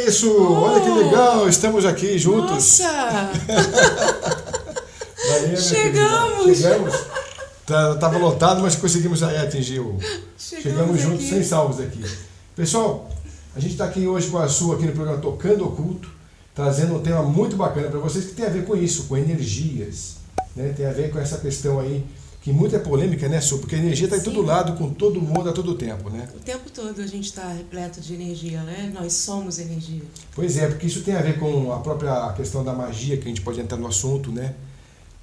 aí, Su, olha que legal, estamos aqui juntos. Nossa! Valeu, Chegamos! Chegamos. Tava lotado, mas conseguimos aí atingir o... Chegamos juntos, aqui. sem salvos aqui. Pessoal, a gente está aqui hoje com a Su, aqui no programa Tocando Oculto, trazendo um tema muito bacana para vocês, que tem a ver com isso, com energias. Né? Tem a ver com essa questão aí, que muita polêmica, né, Su? Porque a energia está em todo lado, com todo mundo, a todo tempo, né? O tempo todo a gente está repleto de energia, né? Nós somos energia. Pois é, porque isso tem a ver com a própria questão da magia, que a gente pode entrar no assunto, né?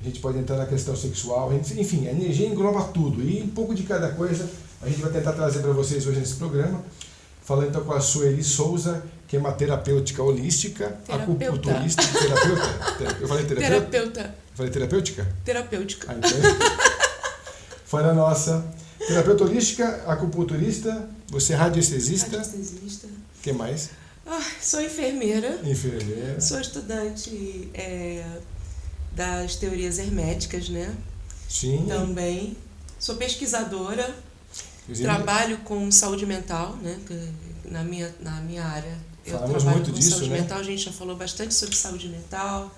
A gente pode entrar na questão sexual, enfim, a energia engloba tudo. E um pouco de cada coisa a gente vai tentar trazer para vocês hoje nesse programa. Falando então com a Sueli Souza, que é uma terapêutica holística, acupunturista, terapeuta. Eu falei terapeuta? Eu falei terapêutica? Terapêutica. Ah, então... Foi a nossa terapeuta holística, acupunturista, você é radiestesista. Radiestesista. O que mais? Sou enfermeira. Enfermeira. Sou estudante das teorias herméticas, né? Sim. Também. Sou pesquisadora. Trabalho com saúde mental, né? Na minha área. Eu trabalho muito com disso, saúde né? mental. A gente já falou bastante sobre saúde mental,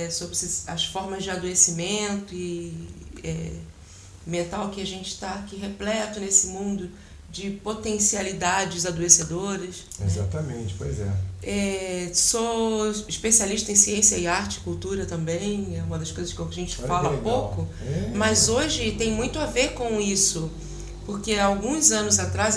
sobre as formas de adoecimento e mental, que a gente está aqui repleto nesse mundo de potencialidades adoecedoras. Exatamente, né? Pois é. Sou especialista em ciência e arte, cultura também, é uma das coisas que a gente fala pouco, mas hoje tem muito a ver com isso, porque há muitos anos atrás,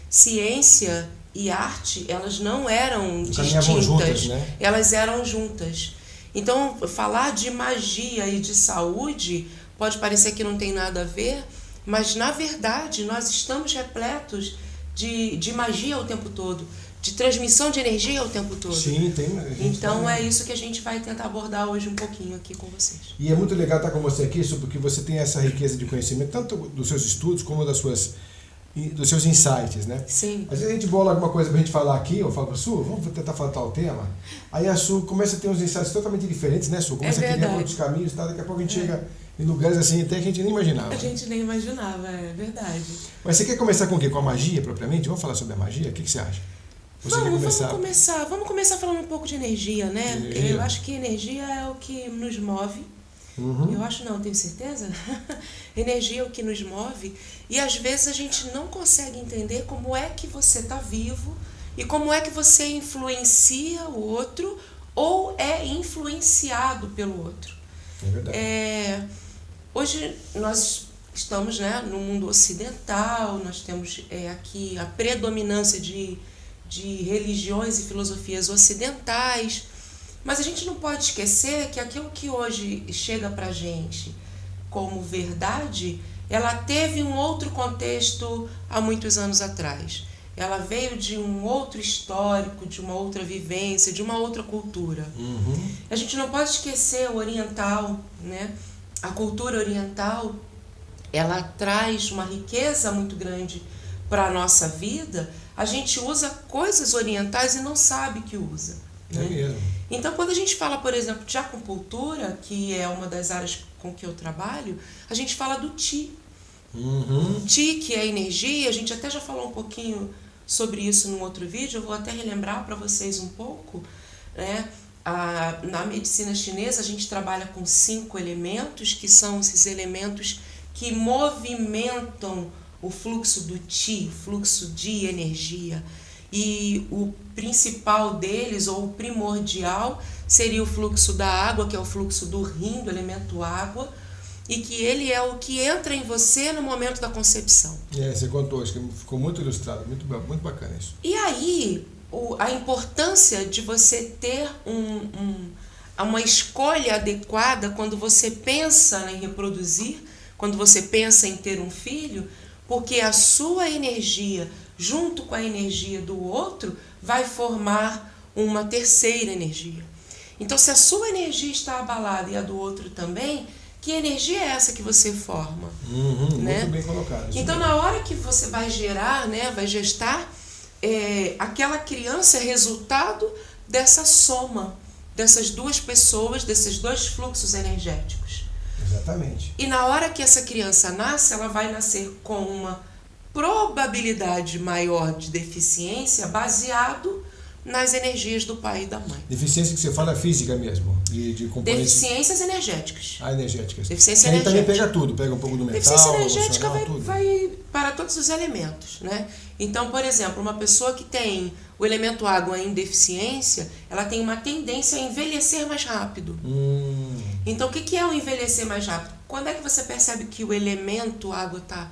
ciência e arte, elas não eram distintas, juntas, né? Elas eram juntas. Então, falar de magia e de saúde pode parecer que não tem nada a ver, mas, na verdade, nós estamos repletos de magia o tempo todo, de transmissão de energia o tempo todo. Sim, tem. Então, é isso que a gente vai tentar abordar hoje um pouquinho aqui com vocês. E é muito legal estar com você aqui, porque você tem essa riqueza de conhecimento, tanto dos seus estudos como dos seus insights, né? Sim. Às vezes a gente bola alguma coisa pra gente falar aqui, eu falo pra Su, vamos tentar falar tal tema. Aí a Su começa a ter uns insights totalmente diferentes, né, Su? Começa a criar outros caminhos, tá? Daqui a pouco a gente chega em lugares assim até que a gente nem imaginava. A gente nem imaginava, é verdade. Mas você quer começar com o quê? Com a magia propriamente? Vamos falar sobre a magia? O que você acha? Vamos começar falando um pouco de energia, né? Eu acho que energia é o que nos move. Eu acho não, tenho certeza. Energia é o que nos move. E às vezes a gente não consegue entender como é que você está vivo e como é que você influencia o outro ou é influenciado pelo outro. É verdade. Hoje nós estamos, né, no mundo ocidental, nós temos aqui a predominância de religiões e filosofias ocidentais, mas a gente não pode esquecer que aquilo que hoje chega para a gente como verdade, ela teve um outro contexto há muitos anos atrás. Ela veio de um outro histórico, de uma outra vivência, de uma outra cultura. A gente não pode esquecer o oriental, né? A cultura oriental, ela traz uma riqueza muito grande para a nossa vida. A gente usa coisas orientais e não sabe que usa. É mesmo. Então, quando a gente fala, por exemplo, de acupuntura, que é uma das áreas com que eu trabalho, a gente fala do Qi. Qi, que é energia, a gente até já falou um pouquinho sobre isso num outro vídeo, eu vou até relembrar para vocês um pouco, né? Na medicina chinesa, a gente trabalha com 5 elementos, que são esses elementos que movimentam o fluxo do Qi, o fluxo de energia. E o principal deles, ou o primordial, seria o fluxo da água, que é o fluxo do Yin, do elemento água, e que ele é o que entra em você no momento da concepção. Você contou, acho que ficou muito ilustrado, muito bacana isso. E aí, a importância de você ter uma escolha adequada quando você pensa em reproduzir, quando você pensa em ter um filho, porque a sua energia, junto com a energia do outro, vai formar uma terceira energia. Então, se a sua energia está abalada e a do outro também, que energia é essa que você forma? Né? Muito bem colocado. Então, na hora que você vai gerar, né, vai gestar, aquela criança é resultado dessa soma, dessas duas pessoas, desses dois fluxos energéticos. Exatamente. E na hora que essa criança nasce, ela vai nascer com uma probabilidade maior de deficiência baseado nas energias do pai e da mãe. Deficiência que você fala física mesmo, de componentes... Deficiências energéticas. Energéticas. Deficiência aí energética. também pega tudo, pega um pouco do metal, deficiência energética tudo. vai para todos os elementos, né? Então, por exemplo, uma pessoa que tem o elemento água em deficiência, ela tem uma tendência a envelhecer mais rápido. Então, o que é o envelhecer mais rápido? Quando é que você percebe que o elemento água está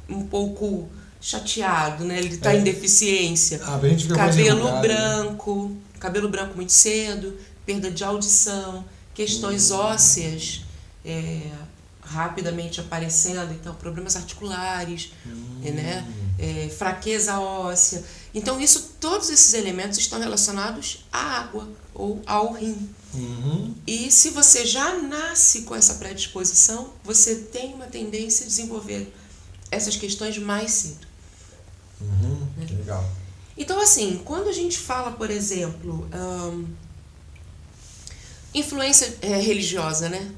um pouco chateado, né? Ele está em deficiência. A gente fica Cabelo branco, cabelo branco muito cedo, perda de audição, questões ósseas rapidamente aparecendo, então problemas articulares, né? Fraqueza óssea. Então todos esses elementos estão relacionados à água ou ao rim. E se você já nasce com essa predisposição, você tem uma tendência a desenvolver essas questões mais cedo. Legal. Então, assim, quando a gente fala, por exemplo, influência religiosa, né?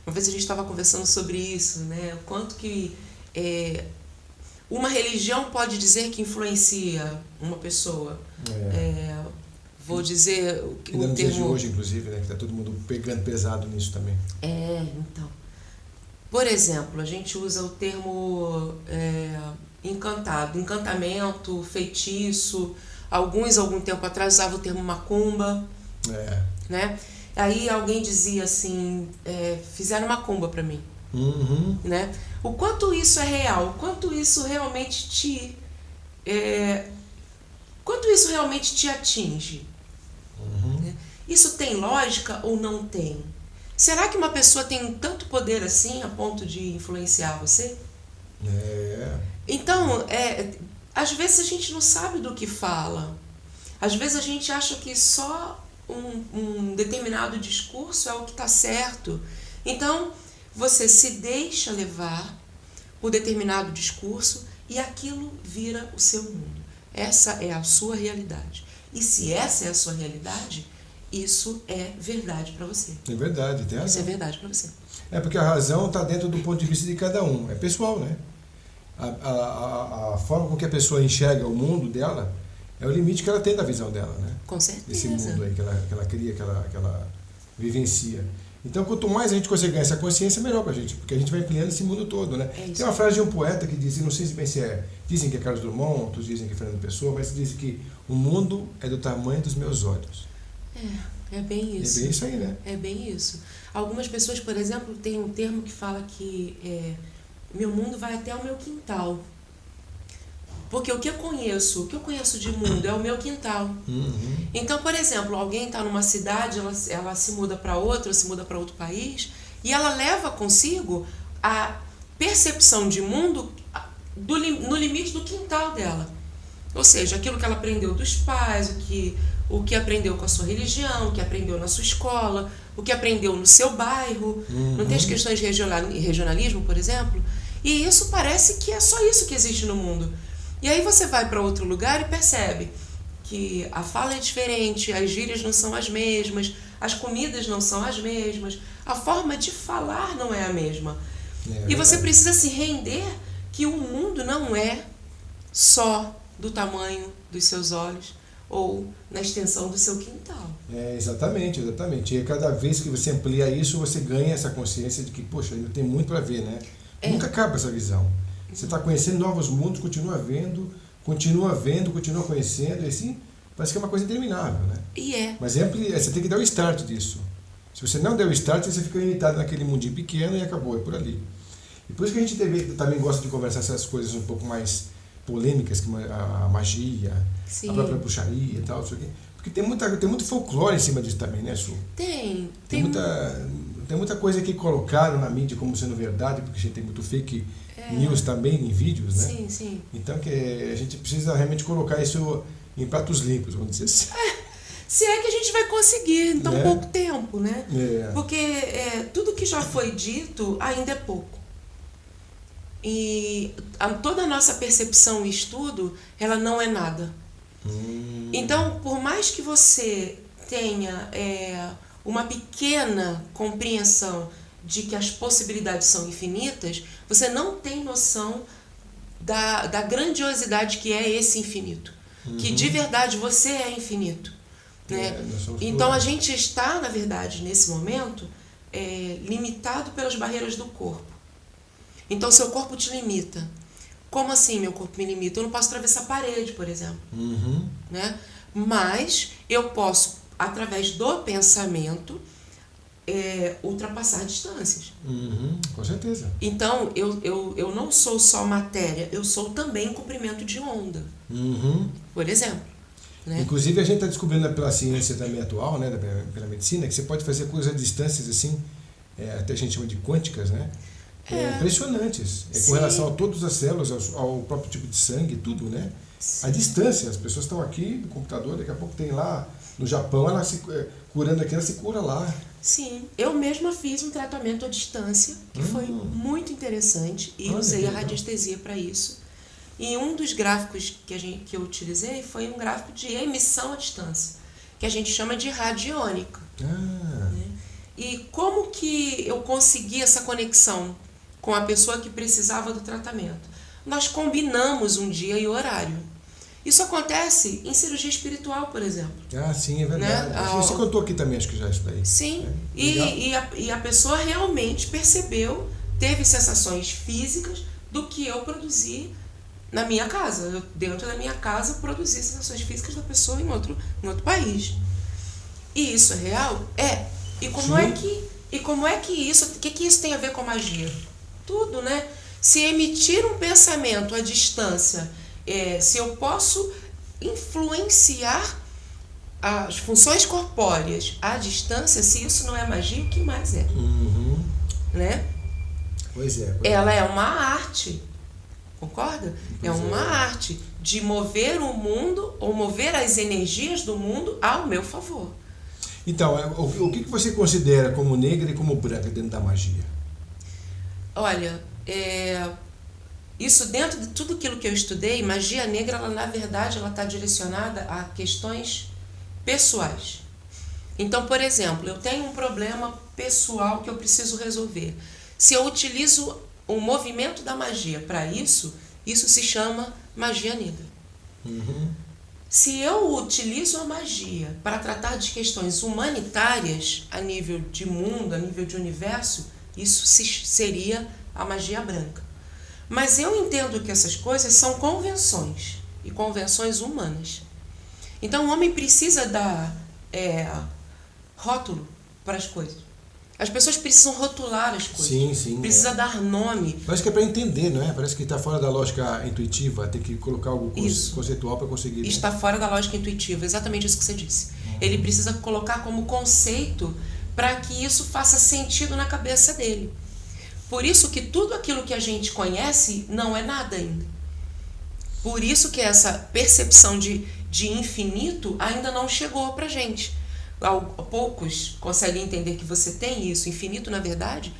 Uma vez a gente estava conversando sobre isso, né? O quanto que uma religião pode dizer que influencia uma pessoa. Vou dizer o E nos termo... dias de hoje, inclusive, né? Que está todo mundo pegando pesado nisso também. Então. Por exemplo, a gente usa o termo encantamento, feitiço. Algum tempo atrás usava o termo macumba. Né? Aí alguém dizia assim, fizeram macumba para mim. Né? O quanto isso é real, o quanto isso realmente te atinge. Né? Isso tem lógica ou não tem? Será que uma pessoa tem tanto poder assim a ponto de influenciar você? Então, às vezes a gente não sabe do que fala. Às vezes a gente acha que só um determinado discurso é o que está certo. Então, você se deixa levar por determinado discurso e aquilo vira o seu mundo. Essa é a sua realidade. E se essa é a sua realidade, isso é verdade para você. É verdade, tem razão. Isso é verdade para você. Porque a razão está dentro do ponto de vista de cada um. É pessoal, né? A forma com que a pessoa enxerga o mundo dela é o limite que ela tem da visão dela, né? Com certeza. Esse mundo aí que ela cria, que ela vivencia. Então, quanto mais a gente conseguir ganhar essa consciência, melhor pra gente, porque a gente vai ampliando esse mundo todo, né? Tem uma frase de um poeta que diz, não sei se bem se dizem que é Carlos Drummond, outros dizem que é Fernando Pessoa, mas dizem que o mundo é do tamanho dos meus olhos. É bem isso. É bem isso aí, né? É bem isso. Algumas pessoas, por exemplo, têm um termo que fala que meu mundo vai até o meu quintal. Porque o que eu conheço de mundo é o meu quintal. Então, por exemplo, alguém está numa cidade, ela se muda para outra, se muda para outro país, e ela leva consigo a percepção de mundo no limite do quintal dela. Ou seja, aquilo que ela aprendeu dos pais, o que aprendeu com a sua religião, o que aprendeu na sua escola, o que aprendeu no seu bairro. Não tem as questões de regionalismo, por exemplo? E isso parece que é só isso que existe no mundo. E aí você vai para outro lugar e percebe que a fala é diferente, as gírias não são as mesmas, as comidas não são as mesmas, a forma de falar não é a mesma. E você precisa se render que o mundo não é só do tamanho dos seus olhos ou na extensão do seu quintal. Exatamente. E cada vez que você amplia isso, você ganha essa consciência de que, poxa, ainda tem muito para ver, né? Nunca acaba essa visão. Você está conhecendo novos mundos, continua conhecendo, e assim, parece que é uma coisa interminável, né? Mas você tem que dar o start disso. Se você não der o start, você fica limitado naquele mundinho pequeno e acabou, é por ali. E por isso que a gente também gosta de conversar essas coisas um pouco mais polêmicas, como a magia, a própria bruxaria e tal, isso aqui. Porque tem muito folclore em cima disso também, né, Su? Tem muita coisa que colocaram na mídia como sendo verdade, porque a gente tem muito fake news também em vídeos, né? Sim. Então que a gente precisa realmente colocar isso em pratos limpos, vamos dizer assim. Se é que a gente vai conseguir em tão pouco tempo, né? Porque tudo que já foi dito ainda é pouco. E toda a nossa percepção e estudo, ela não é nada. Então, por mais que você tenha uma pequena compreensão de que as possibilidades são infinitas, você não tem noção da grandiosidade que é esse infinito. Que de verdade você é infinito. Né? Então a gente está, na verdade, nesse momento, limitado pelas barreiras do corpo. Então seu corpo te limita. Como assim meu corpo me limita? Eu não posso atravessar a parede, por exemplo. Né? Mas eu posso, através do pensamento, ultrapassar distâncias. Com certeza. Então, eu não sou só matéria, eu sou também comprimento de onda. Por exemplo. Né? Inclusive, a gente está descobrindo pela ciência também atual, né, pela medicina, que você pode fazer coisas a distâncias assim, até a gente chama de quânticas, né? Impressionantes. Com relação a todas as células, ao próprio tipo de sangue, tudo, né? Sim. A distância, as pessoas estão aqui no computador, daqui a pouco tem lá no Japão, ela se curando aqui, ela se cura lá. Sim, eu mesma fiz um tratamento à distância, que foi muito interessante, e usei a radiestesia para isso. E um dos gráficos que eu utilizei foi um gráfico de emissão à distância, que a gente chama de radiônica. Né? E como que eu consegui essa conexão com a pessoa que precisava do tratamento? Nós combinamos um dia e horário. Isso acontece em cirurgia espiritual, por exemplo. Sim, é verdade. Né? Você contou aqui também, acho que já isso daí. Sim, e a pessoa realmente percebeu, teve sensações físicas do que eu produzi na minha casa. Eu, dentro da minha casa, produzi sensações físicas da pessoa em outro país. E isso é real? E como é que isso... O que isso tem a ver com magia? Tudo, né? Se emitir um pensamento à distância... se eu posso influenciar as funções corpóreas à distância, se isso não é magia, o que mais é? Né? Pois é. Ela é uma arte, concorda? É uma arte de mover o mundo, ou mover as energias do mundo ao meu favor. Então, o que você considera como negra e como branca dentro da magia? Olha, isso dentro de tudo aquilo que eu estudei, magia negra, ela, na verdade, ela está direcionada a questões pessoais. Então, por exemplo, eu tenho um problema pessoal que eu preciso resolver. Se eu utilizo o movimento da magia para isso se chama magia negra. Se eu utilizo a magia para tratar de questões humanitárias a nível de mundo, a nível de universo, isso seria a magia branca. Mas eu entendo que essas coisas são convenções, e convenções humanas. Então o homem precisa dar rótulo para as coisas. As pessoas precisam rotular as coisas. Sim. Precisa dar nome. Parece que é para entender, não é? Parece que está fora da lógica intuitiva, tem que colocar algo conceitual para conseguir. Está fora da lógica intuitiva, exatamente isso que você disse. Ele precisa colocar como conceito para que isso faça sentido na cabeça dele. Por isso que tudo aquilo que a gente conhece não é nada ainda. Por isso que essa percepção de infinito ainda não chegou pra gente. Poucos conseguem entender que você tem isso. Infinito, na verdade,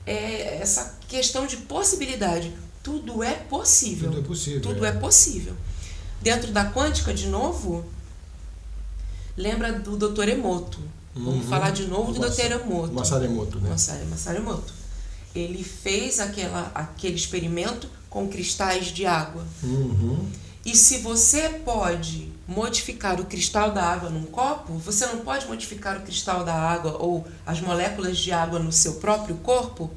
é essa questão de possibilidade. Tudo é possível. Tudo é possível. Tudo é possível. Dentro da quântica, de novo, lembra do Dr. Emoto. Vamos falar de novo do Dr. Emoto. Masaru Emoto, né? Masaru Emoto. Ele fez aquele experimento com cristais de água. E se você pode modificar o cristal da água num copo, você não pode modificar o cristal da água ou as moléculas de água no seu próprio corpo?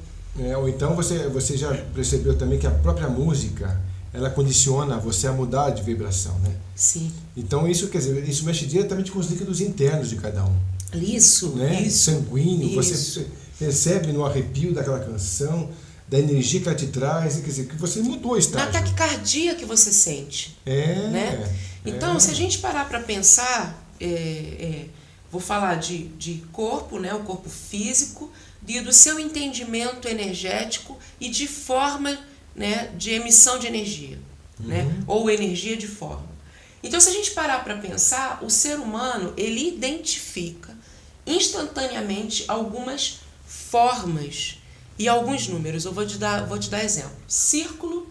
Ou então você já percebeu também que a própria música, ela condiciona você a mudar de vibração, né? Sim. Então isso, quer dizer, isso mexe diretamente com os líquidos internos de cada um. Isso, né? isso. Sanguíneo, isso. Você percebe no arrepio daquela canção, da energia que ela te traz, quer dizer, que você mudou o estágio. Na taquicardia que você sente. Né? Então, se a gente parar para pensar, vou falar de corpo, né? O corpo físico, e do seu entendimento energético e de forma, né? De emissão de energia, né? Ou energia de forma. Então, se a gente parar para pensar, o ser humano, ele identifica instantaneamente algumas formas e alguns números. Eu vou te dar exemplo. Círculo,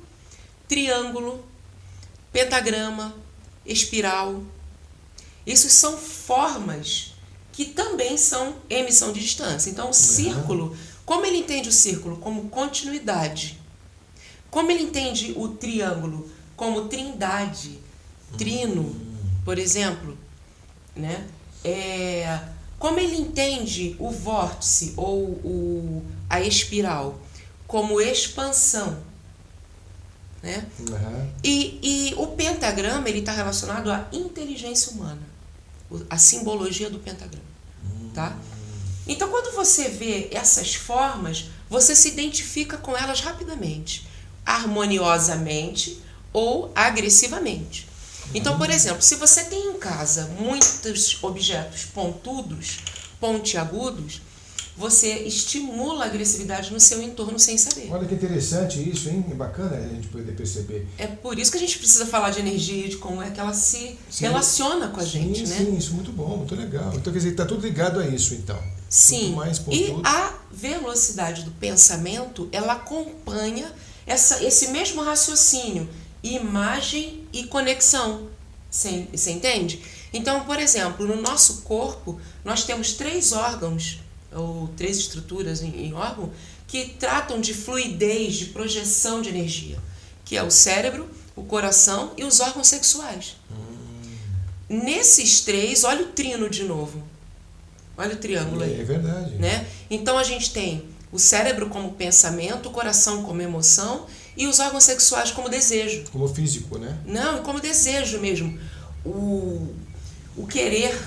triângulo, pentagrama, espiral. Isso são formas que também são emissão de distância. Então, o círculo, Como ele entende o círculo? Como continuidade. Como ele entende o triângulo? Como trindade, trino, por exemplo, né? Como ele entende o vórtice ou a espiral? Como expansão, né? Uhum. E o pentagrama ele está relacionado à inteligência humana, a simbologia do pentagrama, tá? Então, quando você vê essas formas, você se identifica com elas rapidamente, harmoniosamente ou agressivamente. Então, por exemplo, se você tem em casa muitos objetos pontudos, pontiagudos, você estimula a agressividade no seu entorno sem saber. Olha que interessante isso, hein? É bacana a gente poder perceber. É por isso que a gente precisa falar de energia e de como é que ela se relaciona com a gente, né? Sim, isso é muito bom, muito legal. Então, quer dizer, está tudo ligado a isso, então. Sim, mais e a velocidade do pensamento, ela acompanha esse mesmo raciocínio, imagem e conexão, você entende? Então, por exemplo, no nosso corpo, nós temos 3 órgãos, ou 3 estruturas em órgão, que tratam de fluidez, de projeção de energia, que é o cérebro, o coração e os órgãos sexuais. Nesses 3, olha o trino de novo. Olha o triângulo aí. É verdade. Né? Então a gente tem o cérebro como pensamento, o coração como emoção e os órgãos sexuais como desejo. Como físico, né? Não, como desejo mesmo. O querer,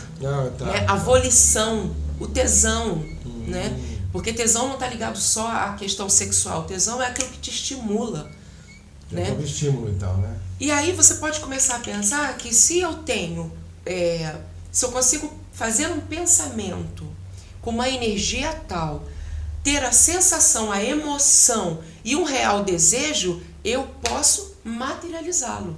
Tá. né? A volição, o tesão, né? Porque tesão não está ligado só à questão sexual. Tesão é aquilo que te estimula. É um estímulo, então, né? E aí você pode começar a pensar que se eu tenho, se eu consigo fazer um pensamento com uma energia tal, ter a sensação, a emoção e um real desejo, eu posso materializá-lo.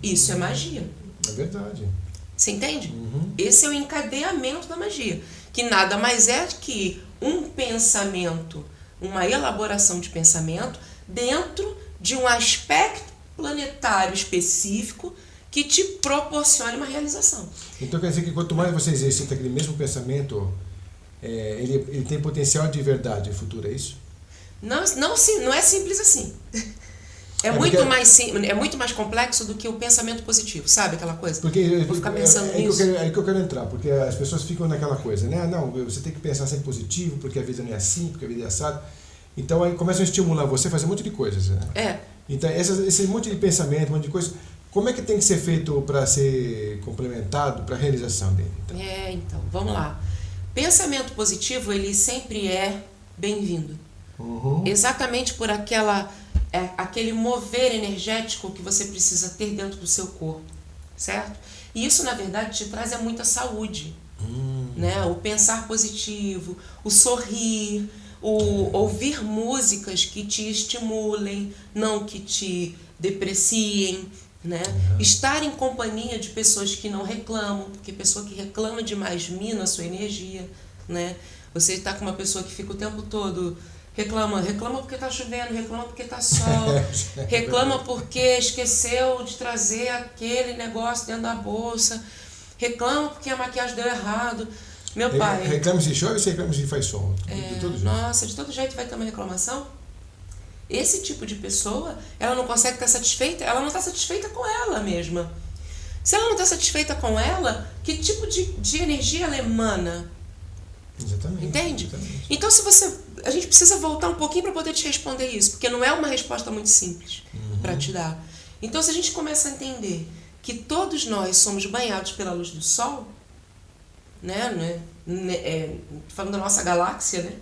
Isso é magia. É verdade. Você entende? Esse é o encadeamento da magia, que nada mais é que um pensamento, uma elaboração de pensamento dentro de um aspecto planetário específico que te proporcione uma realização. Então quer dizer que quanto mais você exercita aquele mesmo pensamento, ele tem potencial de verdade futura, é isso? Não é simples assim. É muito mais complexo do que o pensamento positivo, sabe aquela coisa? Porque vou ficar pensando nisso. É que eu quero entrar, porque as pessoas ficam naquela coisa, né? Não, você tem que pensar sempre positivo, porque a vida não é assim, porque a vida é assada. Então aí começam a estimular você a fazer um monte de coisas, né? Então esse monte de pensamento, um monte de coisa, como é que tem que ser feito para ser complementado para a realização dele? Então, vamos lá. Pensamento positivo, ele sempre é bem-vindo. Exatamente por aquele mover energético que você precisa ter dentro do seu corpo, certo? E isso, na verdade, te traz muita saúde, né? O pensar positivo, o sorrir, o ouvir músicas que te estimulem, não que te depreciem, né? Estar em companhia de pessoas que não reclamam, porque pessoa que reclama demais mina a sua energia, né? Você está com uma pessoa que fica o tempo todo reclama porque está chovendo, reclama porque está sol, reclama porque esqueceu de trazer aquele negócio dentro da bolsa, reclama porque a maquiagem deu errado. Meu pai... Reclama se chove ou se reclama se faz sol? De todo jeito. Nossa, de todo jeito vai ter uma reclamação. Esse tipo de pessoa, ela não consegue estar satisfeita, ela não está satisfeita com ela mesma. Se ela não está satisfeita com ela, que tipo de energia ela emana? Exatamente. Entende? Exatamente. Então, a gente precisa voltar um pouquinho para poder te responder isso, porque não é uma resposta muito simples para te dar. Então, se a gente começa a entender que todos nós somos banhados pela luz do Sol, né? Falando da nossa galáxia, né?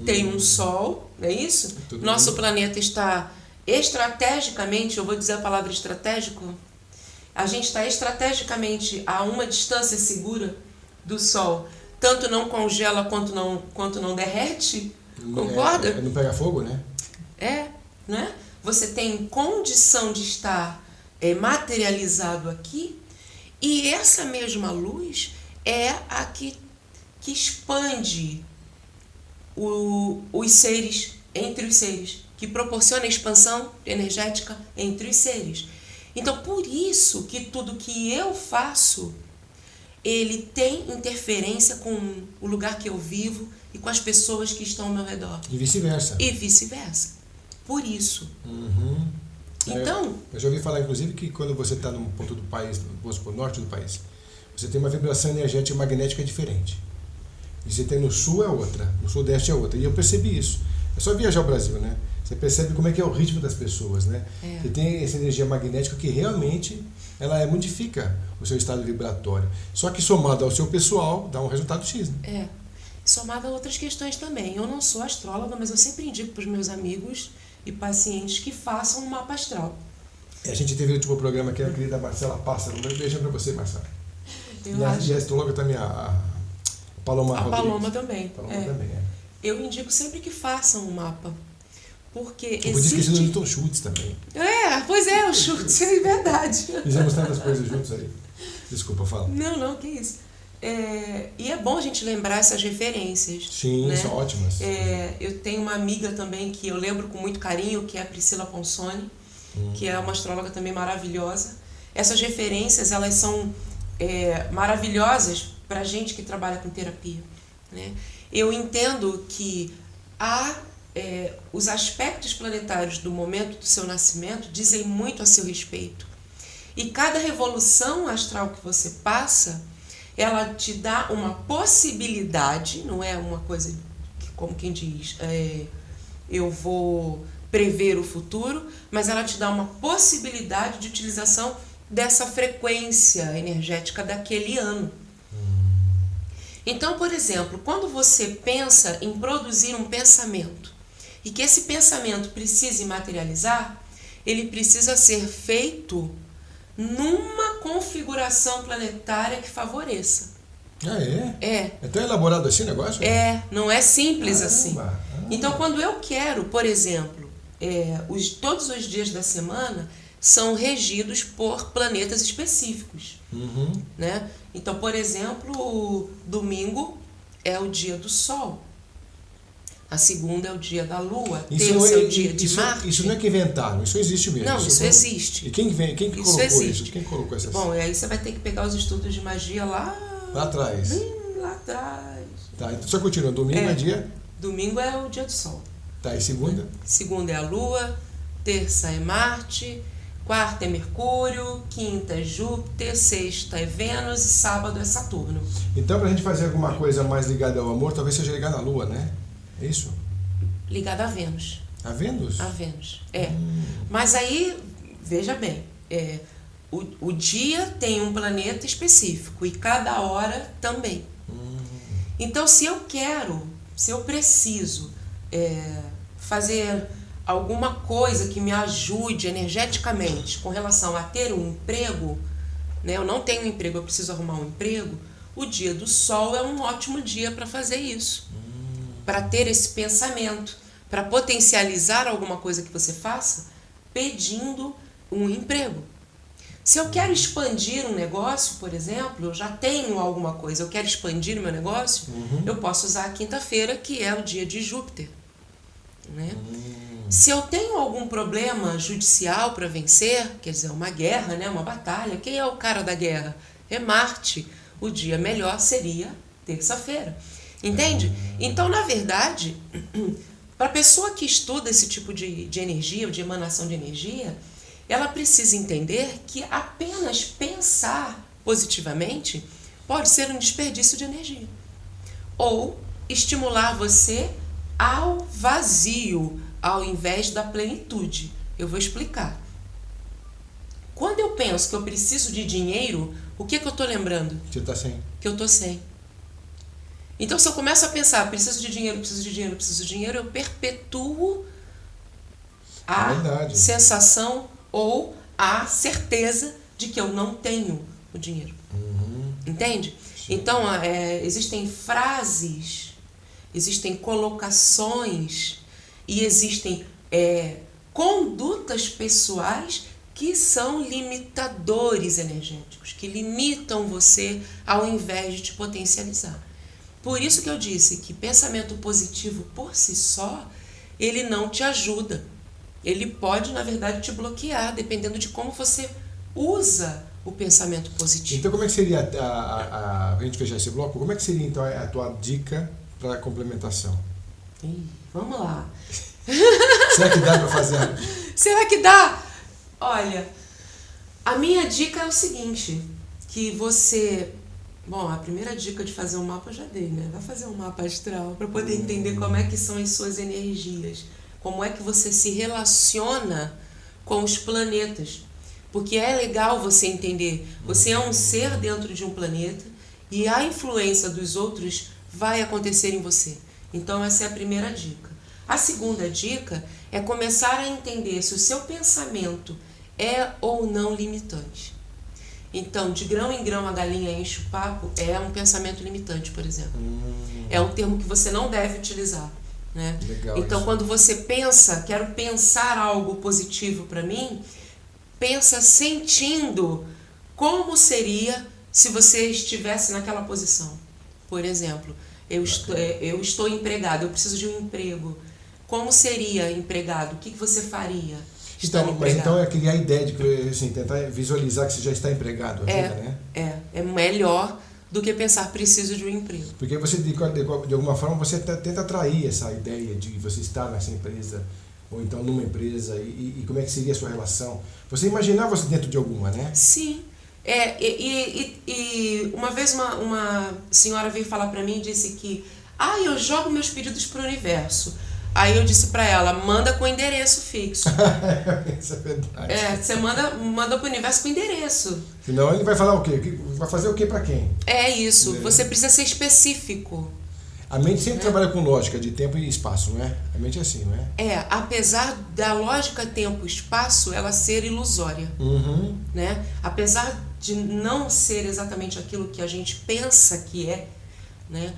Tem um Sol, não é isso? Nosso planeta está estrategicamente, eu vou dizer a palavra estratégico, a gente está estrategicamente a uma distância segura do Sol. Tanto não congela quanto não derrete, concorda? Não pega fogo, né? Né? Você tem condição de estar materializado aqui, e essa mesma luz é a que expande os seres, entre os seres, que proporciona expansão energética entre os seres. Então, por isso que tudo que eu faço ele tem interferência com o lugar que eu vivo e com as pessoas que estão ao meu redor. E vice-versa. E vice-versa. Por isso. Uhum. Então... Eu já ouvi falar, inclusive, que quando você está num ponto do país, vamos supor, norte do país, você tem uma vibração energética magnética diferente. E você tem no sul é outra, no sudeste é outra. E eu percebi isso. É só viajar ao Brasil, né? Você percebe como é que é o ritmo das pessoas, né? É. Você tem essa energia magnética que realmente ela modifica o seu estado vibratório. Só que somado ao seu pessoal, dá um resultado X, né? Somado a outras questões também. Eu não sou astróloga, mas eu sempre indico para os meus amigos e pacientes que façam um mapa astral. A gente teve o último programa que a querida Marcela Pássaro. Um beijo para você, Marcela. E a astróloga também, a Paloma Rodrigues. A Paloma também. Também. Eu indico sempre que façam um mapa. Porque eu podia esquecer do Newton Schultz também. Pois é, o Schultz é verdade. Fizemos tantas coisas juntos aí. Desculpa, fala. Não, que isso. E é bom a gente lembrar essas referências. Sim, né? São ótimas. Eu tenho uma amiga também que eu lembro com muito carinho, que é a Priscila Ponsoni, que é uma astróloga também maravilhosa. Essas referências, elas são maravilhosas para a gente que trabalha com terapia. Né? Eu entendo que os aspectos planetários do momento do seu nascimento dizem muito a seu respeito. E cada revolução astral que você passa, ela te dá uma possibilidade, não é uma coisa que, como quem diz, eu vou prever o futuro, mas ela te dá uma possibilidade de utilização dessa frequência energética daquele ano. Então, por exemplo, quando você pensa em produzir um pensamento e que esse pensamento precise materializar, ele precisa ser feito numa configuração planetária que favoreça. É tão elaborado assim o negócio? Não é simples assim. Então, quando eu quero, por exemplo, todos os dias da semana são regidos por planetas específicos. Né? Então, por exemplo, o domingo é o dia do Sol. A segunda é o dia da Lua. Terça é o dia de Marte. Isso não é que inventaram, isso existe mesmo. Não, isso existe. E quem colocou isso? Quem colocou essas? Bom, e aí você vai ter que pegar os estudos de magia lá atrás. Lá atrás. Tá, então só continua. Domingo é dia? Domingo é o dia do Sol. Tá, e segunda? Segunda é a Lua, terça é Marte, quarta é Mercúrio, quinta é Júpiter, sexta é Vênus e sábado é Saturno. Então, pra gente fazer alguma coisa mais ligada ao amor, talvez seja ligar na Lua, né? É isso? Ligada a Vênus. A Vênus? A Vênus, Mas aí, veja bem, o dia tem um planeta específico e cada hora também. Então, se eu preciso fazer alguma coisa que me ajude energeticamente com relação a ter um emprego, né? Eu não tenho um emprego, eu preciso arrumar um emprego, o dia do Sol é um ótimo dia para fazer isso. Para ter esse pensamento, para potencializar alguma coisa que você faça, pedindo um emprego. Se eu quero expandir um negócio, por exemplo, eu já tenho alguma coisa, eu quero expandir o meu negócio, eu posso usar a quinta-feira, que é o dia de Júpiter. Né? Se eu tenho algum problema judicial para vencer, quer dizer, uma guerra, né, uma batalha, quem é o cara da guerra? É Marte. O dia melhor seria terça-feira. Entende? Então, na verdade, para a pessoa que estuda esse tipo de energia, ou de emanação de energia, ela precisa entender que apenas pensar positivamente pode ser um desperdício de energia. Ou estimular você ao vazio, ao invés da plenitude. Eu vou explicar. Quando eu penso que eu preciso de dinheiro, o que eu estou lembrando? Você está sem. Que eu estou sem. Então, se eu começo a pensar, preciso de dinheiro, preciso de dinheiro, preciso de dinheiro, eu perpetuo a sensação ou a certeza de que eu não tenho o dinheiro. Entende? Sim. Então, existem frases, existem colocações e existem condutas pessoais que são limitadores energéticos, que limitam você ao invés de te potencializar. Por isso que eu disse que pensamento positivo por si só, ele não te ajuda. Ele pode, na verdade, te bloquear, dependendo de como você usa o pensamento positivo. Então, como é que seria, a gente fechar esse bloco, como é que seria então a tua dica para a complementação? Vamos lá. Será que dá para fazer? Será que dá? Olha, a minha dica é o seguinte, que você... Bom, a primeira dica de fazer um mapa eu já dei, né? Vai fazer um mapa astral para poder entender como é que são as suas energias, como é que você se relaciona com os planetas. Porque é legal você entender, você é um ser dentro de um planeta e a influência dos outros vai acontecer em você. Então essa é a primeira dica. A segunda dica é começar a entender se o seu pensamento é ou não limitante. Então, de grão em grão a galinha enche o papo é um pensamento limitante, por exemplo. É um termo que você não deve utilizar, né? Legal, então, isso. quando você pensa, quero pensar algo positivo para mim, pensa sentindo como seria se você estivesse naquela posição. Por exemplo, eu estou empregado, eu preciso de um emprego. Como seria empregado? O que você faria? Então, mas então é criar a ideia de assim, tentar visualizar que você já está empregado, né? É melhor do que pensar preciso de um emprego. Porque você, de alguma forma, você tenta atrair essa ideia de você estar nessa empresa, ou então numa empresa, e como é que seria a sua relação. Você imaginava você dentro de alguma, né? Sim. E uma vez uma senhora veio falar para mim e disse que eu jogo meus pedidos para o universo. Aí eu disse para ela, manda com endereço fixo. Isso é verdade. Você manda para o universo com endereço. Senão ele vai falar o quê? Vai fazer o quê para quem? É isso, você precisa ser específico. A mente sempre trabalha com lógica de tempo e espaço, não é? A mente é assim, não é? Apesar da lógica tempo e espaço, ela ser ilusória. Né? Apesar de não ser exatamente aquilo que a gente pensa que é, né?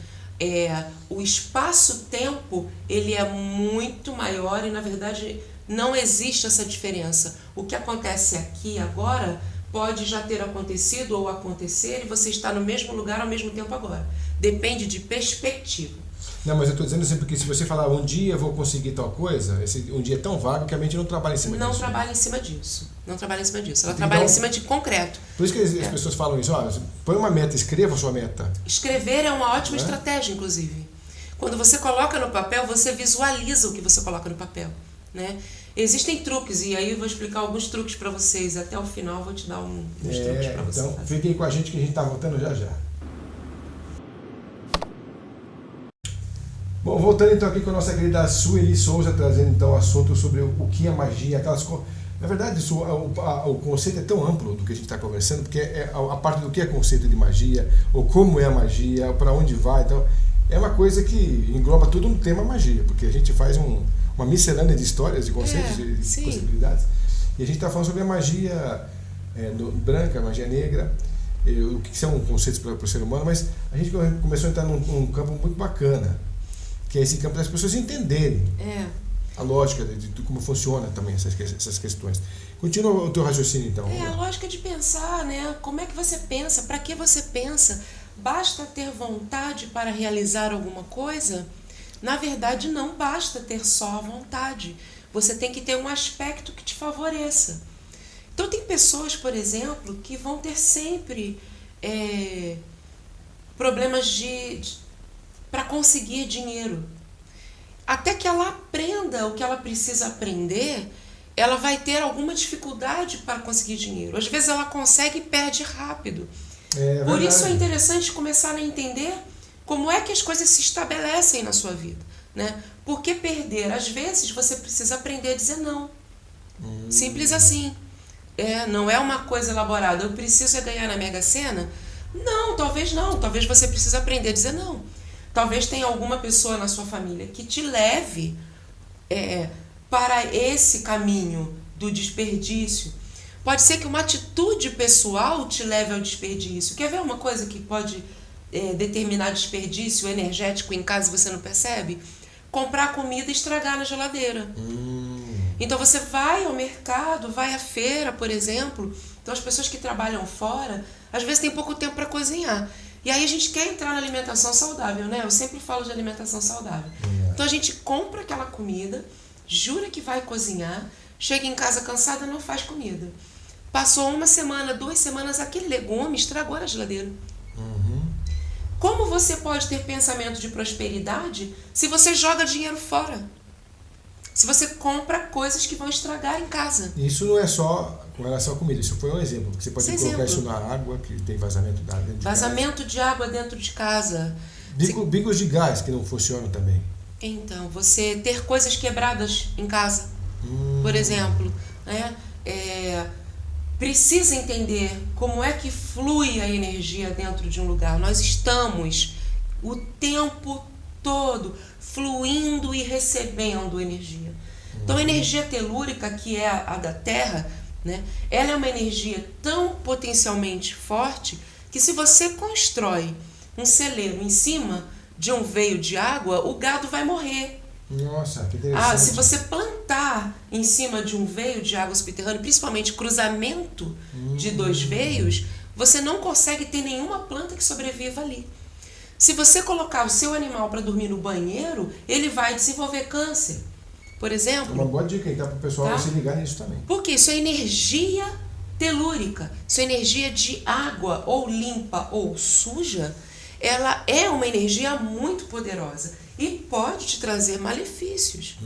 O espaço-tempo ele é muito maior e, na verdade, não existe essa diferença. O que acontece aqui agora pode já ter acontecido ou acontecer e você está no mesmo lugar ao mesmo tempo agora. Depende de perspectiva. Não, mas eu estou dizendo assim, porque se você falar um dia eu vou conseguir tal coisa, esse um dia é tão vago que a mente não trabalha em cima disso. Não trabalha em cima disso. Não trabalha em cima disso. Ela Então, trabalha em cima de concreto. Por isso que as pessoas falam isso, põe uma meta, escreva a sua meta. Escrever é uma ótima estratégia, inclusive. Quando você coloca no papel, você visualiza o que você coloca no papel, né? Existem truques, e aí eu vou explicar alguns truques para vocês. Até o final eu vou te dar uns truques para você. Então, fiquem com a gente que a gente está voltando já já. Bom, voltando então aqui com a nossa querida Sueli Souza, trazendo então o assunto sobre o que é magia, aquelas coisas. Na verdade, o conceito é tão amplo do que a gente está conversando, porque a parte do que é conceito de magia, ou como é a magia, para onde vai, então, é uma coisa que engloba tudo no tema magia, porque a gente faz uma miscelânea de histórias, de conceitos, de possibilidades. E a gente está falando sobre a magia branca, a magia negra, o que são conceitos para o ser humano, mas a gente começou a entrar num campo muito bacana, que é esse campo das pessoas entenderem a lógica de como funciona também essas questões. Continua o teu raciocínio, então. A lógica de pensar, né? Como é que você pensa? Para que você pensa? Basta ter vontade para realizar alguma coisa? Na verdade, não basta ter só a vontade. Você tem que ter um aspecto que te favoreça. Então, tem pessoas, por exemplo, que vão ter sempre problemas para conseguir dinheiro. Até que ela aprenda o que ela precisa aprender, ela vai ter alguma dificuldade para conseguir dinheiro. Às vezes ela consegue e perde rápido. Por isso é interessante começar a entender como é que as coisas se estabelecem na sua vida, né? Porque perder, às vezes, você precisa aprender a dizer não. Simples assim. Não é uma coisa elaborada. Eu preciso ganhar na Mega Sena? Não. Talvez você precise aprender a dizer não. Talvez tenha alguma pessoa na sua família que te leve para esse caminho do desperdício. Pode ser que uma atitude pessoal te leve ao desperdício. Quer ver uma coisa que pode determinar desperdício energético em casa e você não percebe? Comprar comida e estragar na geladeira. Então você vai ao mercado, vai à feira, por exemplo. Então as pessoas que trabalham fora, às vezes têm pouco tempo para cozinhar. E aí a gente quer entrar na alimentação saudável, né? Eu sempre falo de alimentação saudável. Então a gente compra aquela comida, jura que vai cozinhar, chega em casa cansada, não faz comida. Passou 1 semana, 2 semanas, aquele legume estragou na geladeira. Uhum. Como você pode ter pensamento de prosperidade se você joga dinheiro fora? Se você compra coisas que vão estragar em casa. Isso não é só com relação à comida, isso foi um exemplo. Você pode colocar isso na água, que tem vazamento da água dentro de casa. Vazamento de água dentro de casa. Bicos de gás que não funcionam também. Então, você ter coisas quebradas em casa, por exemplo, né? Precisa entender como é que flui a energia dentro de um lugar. Nós estamos o tempo todo fluindo e recebendo energia. Então, a energia telúrica, que é a da Terra, né, ela é uma energia tão potencialmente forte que se você constrói um celeiro em cima de um veio de água, o gado vai morrer. Nossa, que interessante. Se você plantar em cima de um veio de água subterrânea, principalmente cruzamento de 2 veios, você não consegue ter nenhuma planta que sobreviva ali. Se você colocar o seu animal para dormir no banheiro, ele vai desenvolver câncer, por exemplo. Uma boa dica então para o pessoal se ligar nisso também. Porque isso é energia telúrica, isso é energia de água, ou limpa ou suja. Ela é uma energia muito poderosa e pode te trazer malefícios.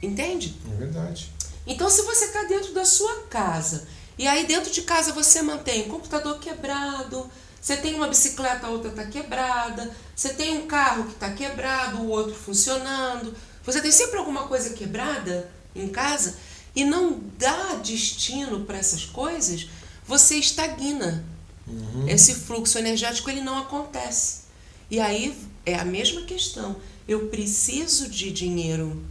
Entende? É verdade. Então, se você está dentro da sua casa, e aí dentro de casa você mantém um computador quebrado, você tem uma bicicleta, a outra está quebrada, você tem um carro que está quebrado, o outro funcionando, você tem sempre alguma coisa quebrada em casa e não dá destino para essas coisas, você estagna. Esse fluxo energético ele não acontece. E aí é a mesma questão. Eu preciso de dinheiro.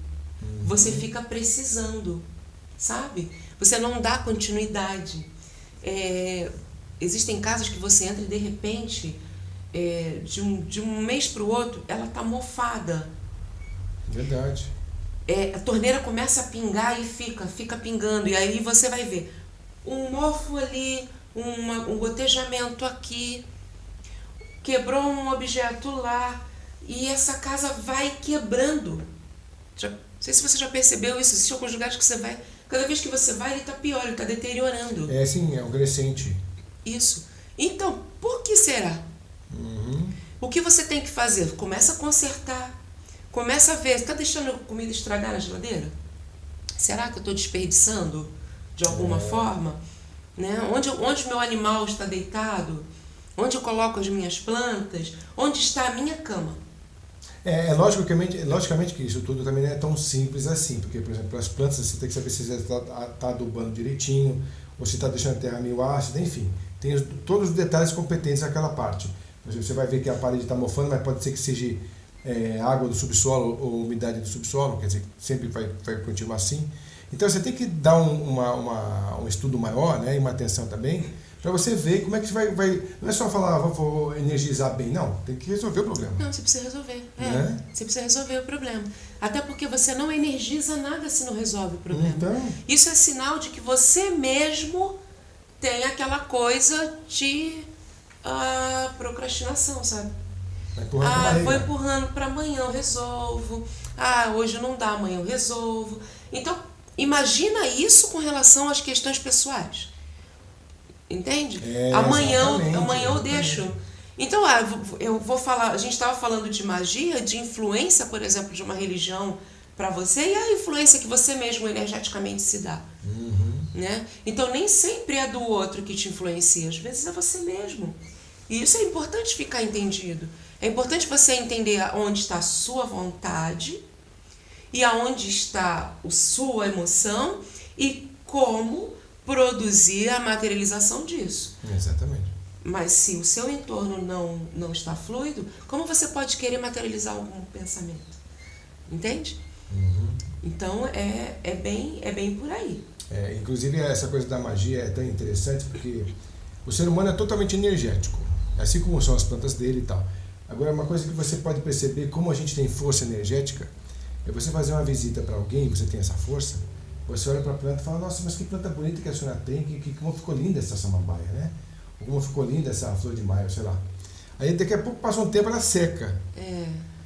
Você fica precisando, sabe? Você não dá continuidade. Existem casas que você entra e de repente, de um mês para o outro, ela está mofada. Verdade. A torneira começa a pingar e fica pingando. E aí você vai ver um mofo ali, um gotejamento aqui, quebrou um objeto lá, e essa casa vai quebrando. Não sei se você já percebeu isso, existem alguns lugares que você vai, cada vez que você vai, ele está pior, ele está deteriorando. Sim, é um crescente. Isso. Então, por que será? O que você tem que fazer? Começa a consertar, começa a ver, está deixando a comida estragar na geladeira? Será que eu estou desperdiçando de alguma forma? Né? Onde o meu animal está deitado? Onde eu coloco as minhas plantas? Onde está a minha cama? Logicamente que isso tudo também não é tão simples assim, porque, por exemplo, as plantas você tem que saber se você está adubando direitinho, ou se está deixando a terra meio ácida, enfim. Tem todos os detalhes competentes naquela parte. Por exemplo, você vai ver que a parede está mofando, mas pode ser que seja água do subsolo ou umidade do subsolo, quer dizer, sempre vai continuar assim. Então você tem que dar um estudo maior, né, e uma atenção também, para você ver como é que você vai. Não é só falar, vou energizar bem, não. Tem que resolver o problema. Não, você precisa resolver. Né? Você precisa resolver o problema. Até porque você não energiza nada se não resolve o problema. Então, isso é sinal de que você mesmo tem aquela coisa de procrastinação, sabe? Vou empurrando para amanhã, eu resolvo. Hoje não dá, amanhã eu resolvo. Então, imagina isso com relação às questões pessoais. Entende? Amanhã eu deixo. Então, eu vou falar, a gente estava falando de magia, de influência, por exemplo, de uma religião para você, e a influência que você mesmo energeticamente se dá. Né? Então, nem sempre é do outro que te influencia, às vezes é você mesmo. E isso é importante ficar entendido. É importante você entender onde está a sua vontade e aonde está a sua emoção e como produzir a materialização disso. Exatamente. Mas se o seu entorno não está fluido, como você pode querer materializar algum pensamento? Entende? Então é bem por aí. Inclusive essa coisa da magia é tão interessante porque o ser humano é totalmente energético, assim como são as plantas dele e tal. Agora, uma coisa que você pode perceber como a gente tem força energética é você fazer uma visita para alguém, você tem essa força, você olha para a planta e fala, nossa, mas que planta bonita que a senhora tem, como ficou linda essa samambaia, né? Ou como ficou linda essa flor de maio, sei lá. Aí daqui a pouco passa um tempo, ela seca.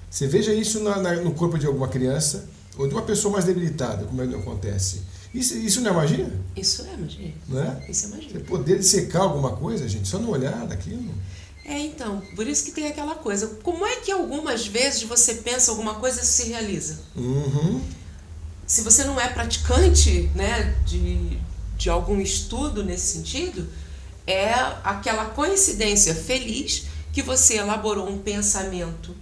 Você veja isso no corpo de alguma criança ou de uma pessoa mais debilitada, como acontece. Isso não é magia? Isso é magia. Não é? Isso é magia. Você poder dissecar alguma coisa, gente, só no olhar daquilo. Então, por isso que tem aquela coisa. Como é que algumas vezes você pensa alguma coisa e se realiza? Uhum. Se você não é praticante, né, de algum estudo nesse sentido, é aquela coincidência feliz que você elaborou um pensamento,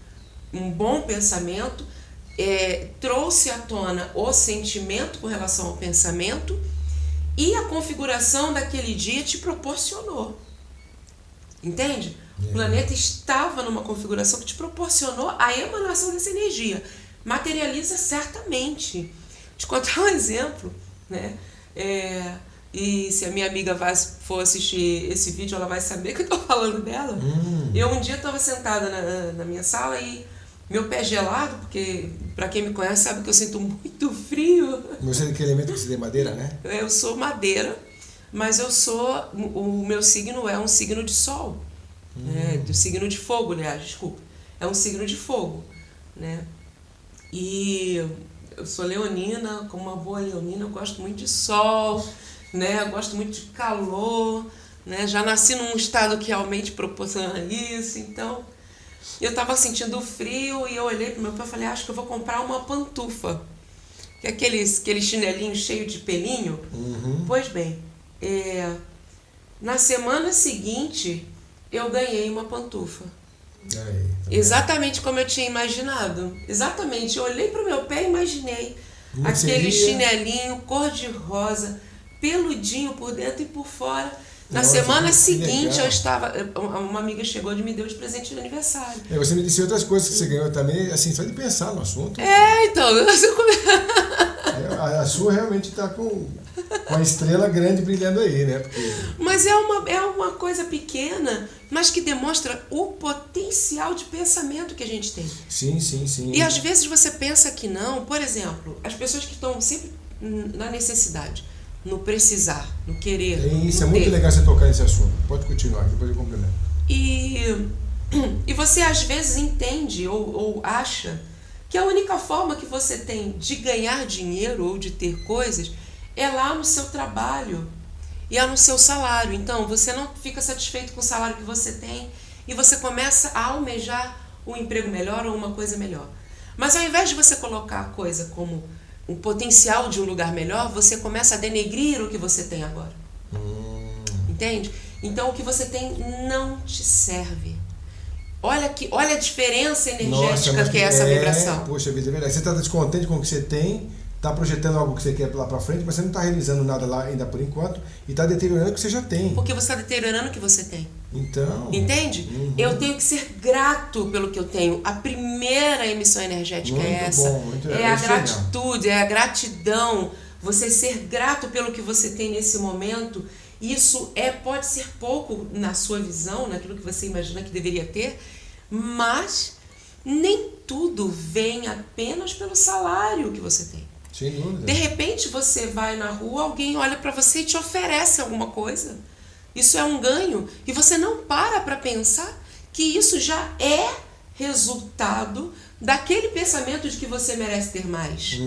um bom pensamento, trouxe à tona o sentimento com relação ao pensamento e a configuração daquele dia te proporcionou. Entende? O planeta estava numa configuração que te proporcionou a emanação dessa energia. Materializa certamente. Te contar um exemplo, né? E se a minha amiga for assistir esse vídeo, ela vai saber que eu estou falando dela. Eu um dia estava sentada na minha sala e meu pé gelado, porque para quem me conhece sabe que eu sinto muito frio. Você é que elemento que você tem, madeira, né? Eu sou madeira, mas o meu signo é um signo de sol. Do signo de fogo, aliás, desculpa. É um signo de fogo, né? E eu sou leonina, como uma boa leonina, eu gosto muito de sol, né? Eu gosto muito de calor, né? Já nasci num estado que realmente proporciona isso, então eu estava sentindo frio e eu olhei para o meu pé e falei, acho que eu vou comprar uma pantufa, que é aquele chinelinho cheio de pelinho. Pois bem, na semana seguinte eu ganhei uma pantufa. Exatamente como eu tinha imaginado. Exatamente, eu olhei para o meu pé e imaginei aquele chinelinho cor-de-rosa, peludinho por dentro e por fora. Na semana seguinte eu estava... Uma amiga chegou e me deu de presente de aniversário. Você me disse outras coisas que você ganhou também, assim, só de pensar no assunto. Então... A sua realmente está com a estrela grande brilhando aí, né? Mas é uma coisa pequena, mas que demonstra o potencial de pensamento que a gente tem. Sim, sim, sim. E às vezes você pensa que não. Por exemplo, as pessoas que estão sempre na necessidade, no precisar, no querer. Isso, é muito legal você tocar nesse assunto. Pode continuar, depois eu complemento. E você às vezes entende ou acha que a única forma que você tem de ganhar dinheiro ou de ter coisas é lá no seu trabalho e é no seu salário. Então, você não fica satisfeito com o salário que você tem e você começa a almejar um emprego melhor ou uma coisa melhor. Mas ao invés de você colocar a coisa como um potencial de um lugar melhor, você começa a denegrir o que você tem agora. Entende? Então, o que você tem não te serve. Olha a diferença energética que é essa vibração. Poxa vida, é verdade. Você está descontente com o que você tem, está projetando algo que você quer lá para frente, mas você não está realizando nada lá ainda por enquanto e está deteriorando o que você já tem. Porque você está deteriorando o que você tem. Então... Entende? Eu tenho que ser grato pelo que eu tenho. A primeira emissão energética muito é essa. Bom, muito a gratitude, é a gratidão. Você ser grato pelo que você tem nesse momento. Isso pode ser pouco na sua visão, naquilo que você imagina que deveria ter, mas nem tudo vem apenas pelo salário que você tem. Sem dúvida. De repente você vai na rua, alguém olha para você e te oferece alguma coisa. Isso é um ganho. E você não para pensar que isso já é resultado daquele pensamento de que você merece ter mais.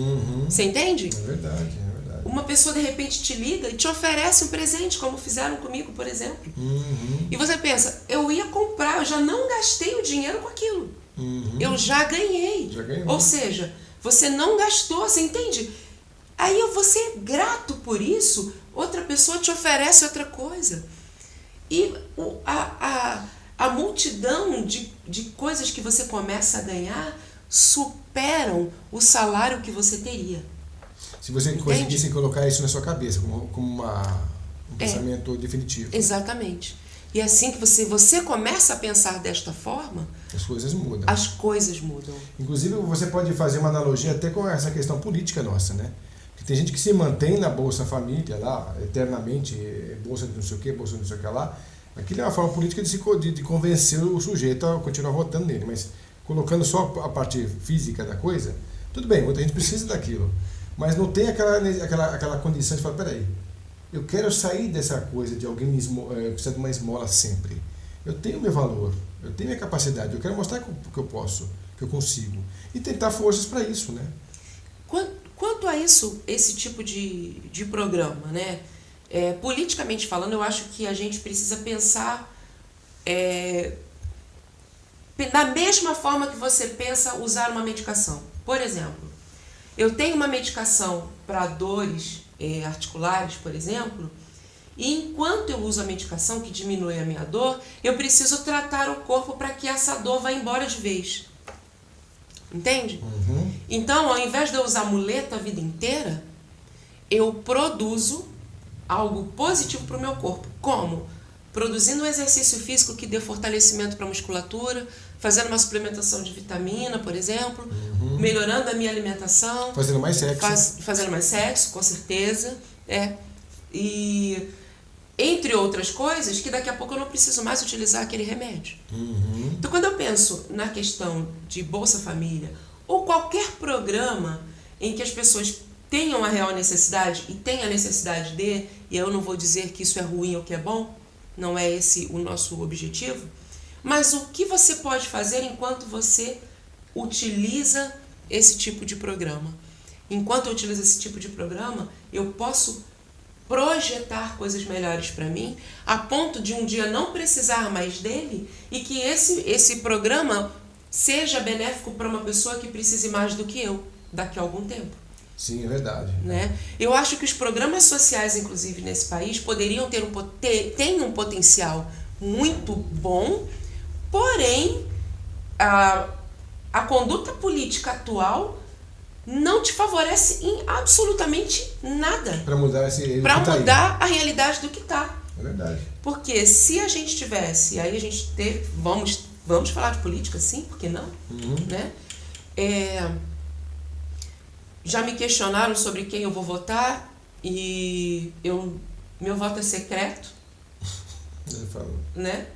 Você entende? É verdade. Uma pessoa de repente te liga e te oferece um presente, como fizeram comigo, por exemplo. E você pensa, eu ia comprar, eu já não gastei o dinheiro com aquilo. Eu já ganhei. Ou seja, você não gastou, você entende? Aí você é grato por isso, outra pessoa te oferece outra coisa. E a multidão de coisas que você começa a ganhar superam o salário que você teria. Se você conseguisse colocar isso na sua cabeça como um pensamento definitivo. Exatamente. E assim que você começa a pensar desta forma, as coisas mudam. As coisas mudam. Inclusive, você pode fazer uma analogia até com essa questão política nossa, né? Porque tem gente que se mantém na Bolsa Família lá, eternamente, bolsa de não sei o que, bolsa de não sei o que lá. Aquilo é uma forma política de convencer o sujeito a continuar votando nele. Mas colocando só a parte física da coisa, tudo bem, muita gente precisa daquilo. Mas não tem aquela condição de falar, peraí, eu quero sair dessa coisa de alguém precisar de uma esmola sempre. Eu tenho meu valor, eu tenho minha capacidade, eu quero mostrar que eu posso, que eu consigo. E tentar forças para isso, né? Quanto a isso, esse tipo de programa, né? Politicamente falando, eu acho que a gente precisa pensar da mesma forma que você pensa usar uma medicação. Por exemplo, eu tenho uma medicação para dores articulares, por exemplo, e enquanto eu uso a medicação que diminui a minha dor, eu preciso tratar o corpo para que essa dor vá embora de vez. Entende? Uhum. Então, ao invés de eu usar muleta a vida inteira, eu produzo algo positivo para o meu corpo. Como? Produzindo um exercício físico que dê fortalecimento para a musculatura, fazendo uma suplementação de vitamina, por exemplo, melhorando a minha alimentação. Fazendo mais sexo. Fazendo mais sexo, com certeza. E entre outras coisas, que daqui a pouco eu não preciso mais utilizar aquele remédio. Uhum. Então, quando eu penso na questão de Bolsa Família, ou qualquer programa em que as pessoas tenham a real necessidade, e tenham a necessidade de, e eu não vou dizer que isso é ruim ou que é bom, não é esse o nosso objetivo, mas o que você pode fazer enquanto você utiliza esse tipo de programa? Enquanto eu utilizo esse tipo de programa, eu posso projetar coisas melhores para mim, a ponto de um dia não precisar mais dele e que esse programa seja benéfico para uma pessoa que precise mais do que eu daqui a algum tempo. Sim, é verdade. Né? Eu acho que os programas sociais, inclusive nesse país, poderiam têm um potencial muito bom, porém a conduta política atual não te favorece em absolutamente nada Para mudar a realidade do que está. É verdade. Porque se a gente tivesse, aí a gente teve, vamos falar de política, sim, por que não? Uhum. Né? Já me questionaram sobre quem eu vou votar e meu voto é secreto. Ele falou. Né?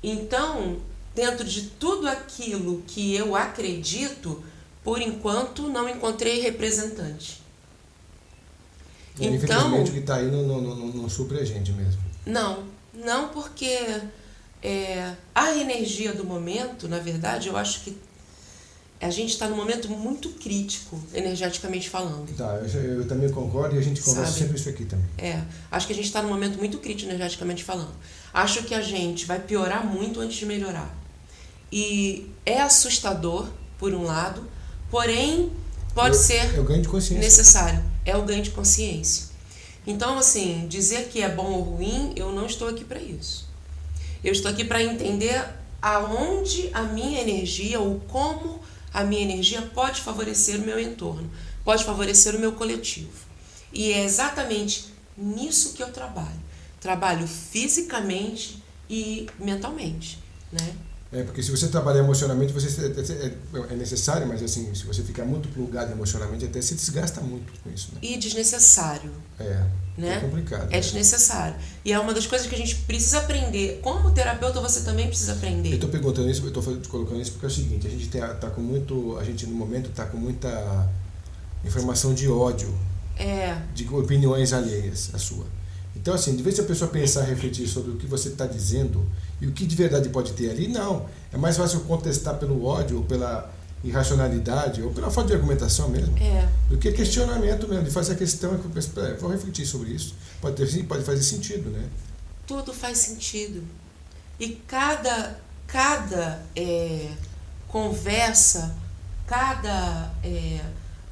Então, dentro de tudo aquilo que eu acredito, por enquanto não encontrei representante. Então, infelizmente o que está aí não supre a gente mesmo. Não porque a energia do momento, na verdade, eu acho que a gente está num momento muito crítico, energeticamente falando. Tá, eu também concordo e a gente conversa sempre isso aqui também. Acho que a gente está num momento muito crítico, energeticamente falando. Acho que a gente vai piorar muito antes de melhorar. E é assustador, por um lado, porém pode ser o ganho de consciência. Necessário. É o ganho de consciência. Então, assim, dizer que é bom ou ruim, eu não estou aqui para isso. Eu estou aqui para entender aonde a minha energia ou como a minha energia pode favorecer o meu entorno, pode favorecer o meu coletivo. E é exatamente nisso que eu trabalho. Trabalho fisicamente e mentalmente, né? Porque se você trabalhar emocionalmente, é necessário, mas assim, se você ficar muito plugado emocionalmente, até se desgasta muito com isso. Né? E desnecessário. Né? É complicado. É desnecessário. E é uma das coisas que a gente precisa aprender. Como terapeuta, você também precisa aprender. Eu estou perguntando isso, eu estou colocando isso porque é o seguinte, a gente no momento está com muita informação de ódio, de opiniões alheias à sua. Então, assim, de vez se a pessoa pensar, refletir sobre o que você está dizendo e o que de verdade pode ter ali, não. É mais fácil contestar pelo ódio ou pela irracionalidade ou pela falta de argumentação mesmo, do que questionamento mesmo, de fazer a questão, vou refletir sobre isso. Pode fazer sentido, né? Tudo faz sentido. E cada conversa, cada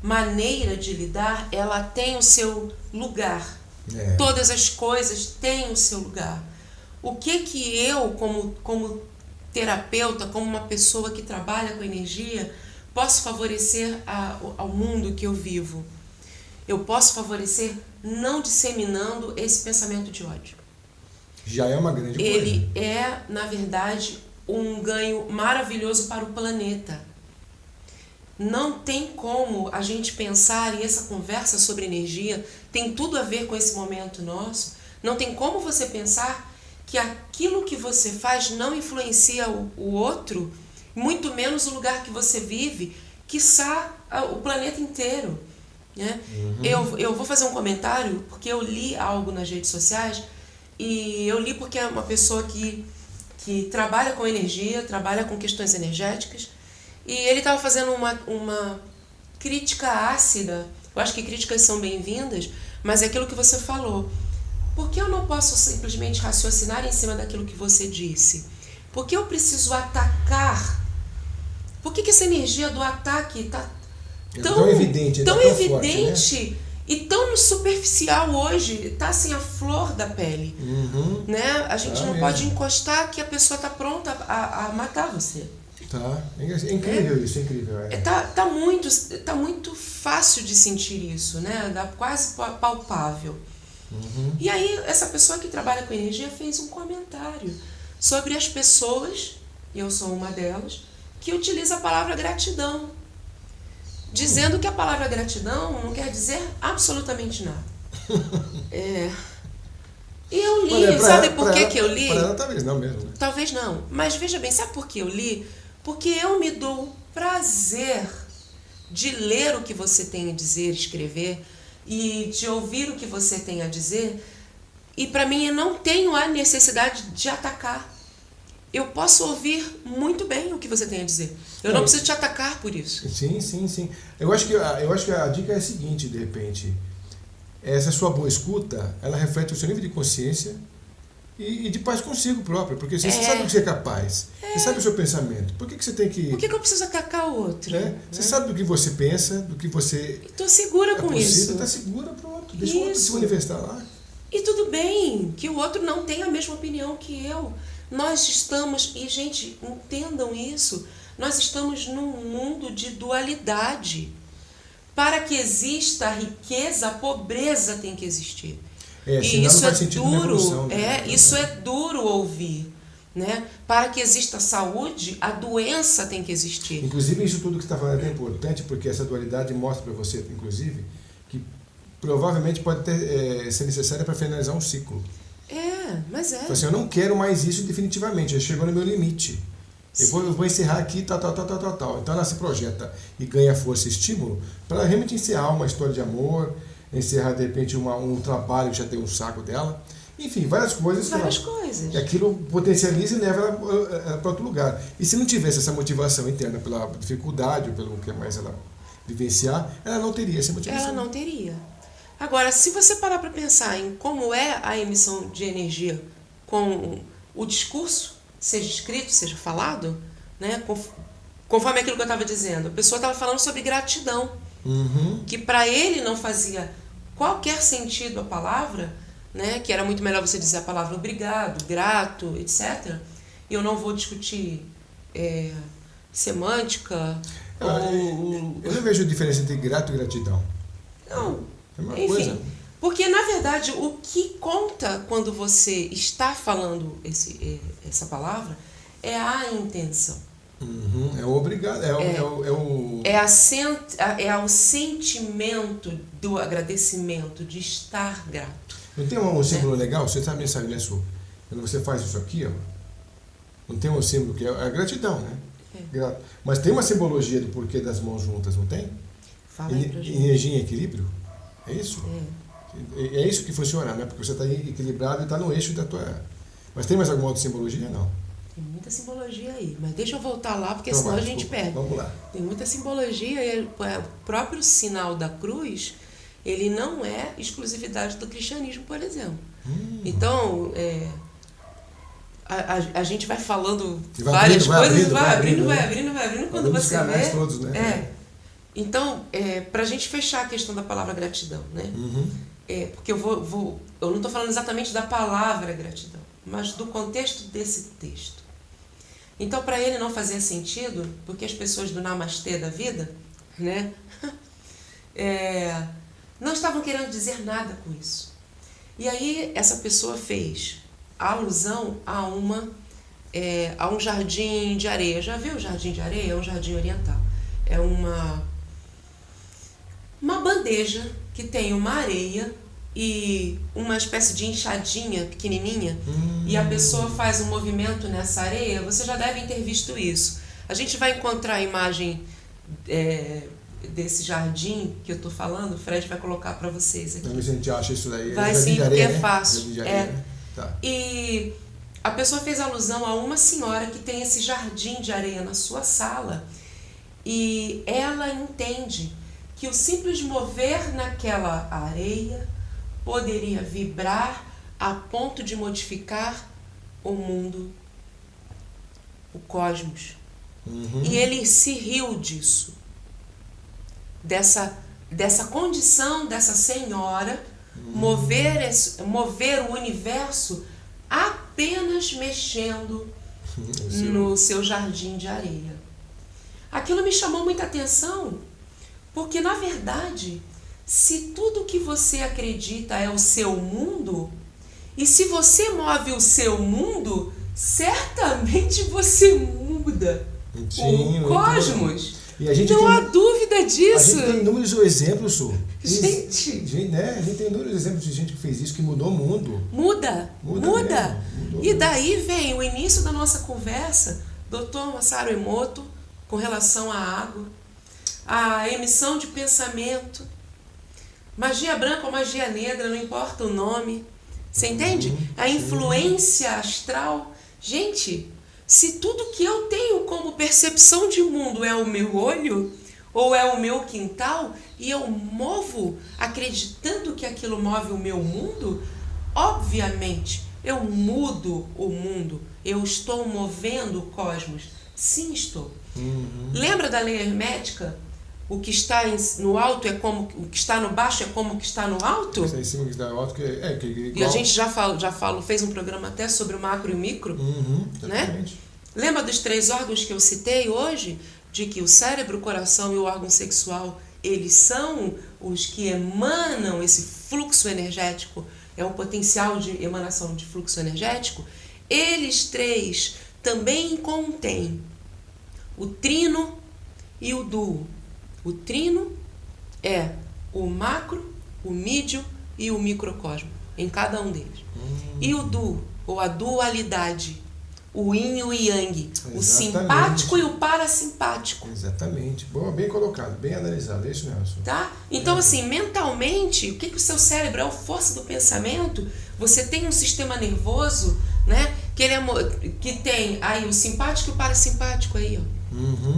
maneira de lidar, ela tem o seu lugar. Todas as coisas têm o seu lugar. O que eu, como terapeuta, como uma pessoa que trabalha com energia, posso favorecer ao mundo que eu vivo? Eu posso favorecer não disseminando esse pensamento de ódio. Já é uma grande coisa. Ele é, na verdade, um ganho maravilhoso para o planeta. Não tem como a gente pensar, e essa conversa sobre energia tem tudo a ver com esse momento nosso, não tem como você pensar que aquilo que você faz não influencia o outro, muito menos o lugar que você vive, quiçá o planeta inteiro. Né? Eu vou fazer um comentário, porque eu li algo nas redes sociais, e eu li porque é uma pessoa que trabalha com energia, trabalha com questões energéticas, e ele estava fazendo crítica ácida. Eu acho que críticas são bem-vindas, mas é aquilo que você falou. Por que eu não posso simplesmente raciocinar em cima daquilo que você disse? Por que eu preciso atacar? Por que essa energia do ataque está tão evidente, tão evidente, forte, né? E tão superficial hoje? Está assim a flor da pele. Né? A gente não pode encostar que a pessoa está pronta a matar você. Tá. É incrível isso, é incrível. Tá muito fácil de sentir isso, né? Quase palpável. E aí, essa pessoa que trabalha com energia fez um comentário sobre as pessoas, e eu sou uma delas, que utiliza a palavra gratidão, dizendo que a palavra gratidão não quer dizer absolutamente nada. E eu li, sabe por que eu li? Para ela, talvez não mesmo. Né? Talvez não, mas veja bem, sabe por que eu li? Porque eu me dou o prazer de ler o que você tem a dizer, escrever, e de ouvir o que você tem a dizer, e para mim eu não tenho a necessidade de atacar. Eu posso ouvir muito bem o que você tem a dizer. Eu não preciso te atacar por isso. Sim. Eu acho que a dica é a seguinte, de repente. Essa sua boa escuta, ela reflete o seu nível de consciência e de paz consigo próprio. Porque você sabe do que você é capaz. Você sabe o seu pensamento. Por que você tem que... Por que eu preciso atacar o outro? Né? Você sabe do que você pensa, do que você... Estou segura com isso. Está segura, pronto. Deixa o outro se manifestar lá. E tudo bem que o outro não tem a mesma opinião que eu. Nós estamos... E, gente, entendam isso. Nós estamos num mundo de dualidade. Para que exista a riqueza, a pobreza tem que existir. E isso é duro, isso é duro ouvir. Né? Para que exista saúde, a doença tem que existir. Inclusive, isso tudo que você está falando é importante, porque essa dualidade mostra para você, inclusive, que provavelmente pode ser necessária para finalizar um ciclo. Mas é. Assim, eu não quero mais isso definitivamente, já chegou no meu limite. Eu vou encerrar aqui, tal. Então ela se projeta e ganha força e estímulo para realmente encerrar uma história de amor, encerrar de repente um trabalho que já tem um saco dela. Enfim, várias coisas. E aquilo potencializa e leva ela para outro lugar. E se não tivesse essa motivação interna pela dificuldade ou pelo que mais ela vivenciar, ela não teria essa motivação. Ela não teria. Agora, se você parar para pensar em como é a emissão de energia com o discurso, seja escrito, seja falado, né? Conforme aquilo que eu estava dizendo, a pessoa estava falando sobre gratidão, que para ele não fazia qualquer sentido a palavra, né? Que era muito melhor você dizer a palavra obrigado, grato, etc. E eu não vou discutir semântica. Eu não vejo diferença entre grato e gratidão. Não. É uma enfim, coisa. Porque, na verdade, o que conta quando você está falando essa palavra é a intenção. É o obrigado, é o sentimento do agradecimento, de estar grato. Não tem um símbolo legal? Você sabe, né, Su? Quando você faz isso aqui, ó, não tem um símbolo que é a gratidão, né? Grato. Mas tem uma simbologia do porquê das mãos juntas, não tem? Fala aí pra gente. Energia em equilíbrio? É isso? É isso que funciona, né? Porque você está equilibrado e está no eixo da tua... Mas tem mais alguma outra simbologia? Não. Tem muita simbologia aí, mas deixa eu voltar lá, porque senão a gente perde. Vamos lá. Tem muita simbologia e o próprio sinal da cruz, ele não é exclusividade do cristianismo, por exemplo. Então, a gente vai falando várias coisas, vai abrindo, quando você vê... Todos, né? Então, para a gente fechar a questão da palavra gratidão, né? Porque eu não estou falando exatamente da palavra gratidão, mas do contexto desse texto. Então, para ele não fazia sentido, porque as pessoas do namastê da vida, né? Não estavam querendo dizer nada com isso. E aí, essa pessoa fez alusão a um jardim de areia. Já viu o jardim de areia? É um jardim oriental. É uma bandeja que tem uma areia e uma espécie de enxadinha pequenininha, e a pessoa faz um movimento nessa areia. Você já deve ter visto isso. A gente vai encontrar a imagem desse jardim que eu estou falando. O Fred vai colocar para vocês aqui. A gente acha isso daí. Vai sim, porque é fácil. Né? Tá. E a pessoa fez alusão a uma senhora que tem esse jardim de areia na sua sala, e ela entende que o simples mover naquela areia poderia vibrar a ponto de modificar o mundo, o cosmos. E ele se riu disso, dessa condição dessa senhora mover o universo apenas mexendo no seu jardim de areia. Aquilo me chamou muita atenção, porque na verdade, se tudo que você acredita é o seu mundo, e se você move o seu mundo, certamente você muda o cosmos. E a gente não há dúvida disso. A gente tem inúmeros exemplos, Su. Gente, né? A gente tem inúmeros exemplos de gente que fez isso, que mudou o mundo. Muda. Mudou E daí vem o início da nossa conversa, Dr. Masaru Emoto, com relação à água, a emissão de pensamento, magia branca ou magia negra, não importa o nome. Você entende? A influência astral. Gente, se tudo que eu tenho como percepção de mundo é o meu olho, ou é o meu quintal, e eu movo acreditando que aquilo move o meu mundo, obviamente eu mudo o mundo, eu estou movendo o cosmos. Sim, estou. Lembra da lei hermética? O que está no alto é como o que está no baixo é como o que está no alto? Está em cima que está no alto, E a gente já fez um programa até sobre o macro e o micro, né? Lembra dos 3 órgãos que eu citei hoje? De que o cérebro, o coração e o órgão sexual, eles são os que emanam esse fluxo energético, é um potencial de emanação de fluxo energético. Eles 3 também contêm o trino e o duo. O trino é o macro, o mídio e o microcosmo, em cada um deles. E o duo, ou a dualidade, o yin e o yang, o simpático e o parasimpático. Exatamente. Boa, bem colocado, bem analisado. É isso, Nelson. Tá? Então, assim, mentalmente, o que o seu cérebro é a força do pensamento? Você tem um sistema nervoso, né? Que tem aí o simpático e o parasimpático aí, ó.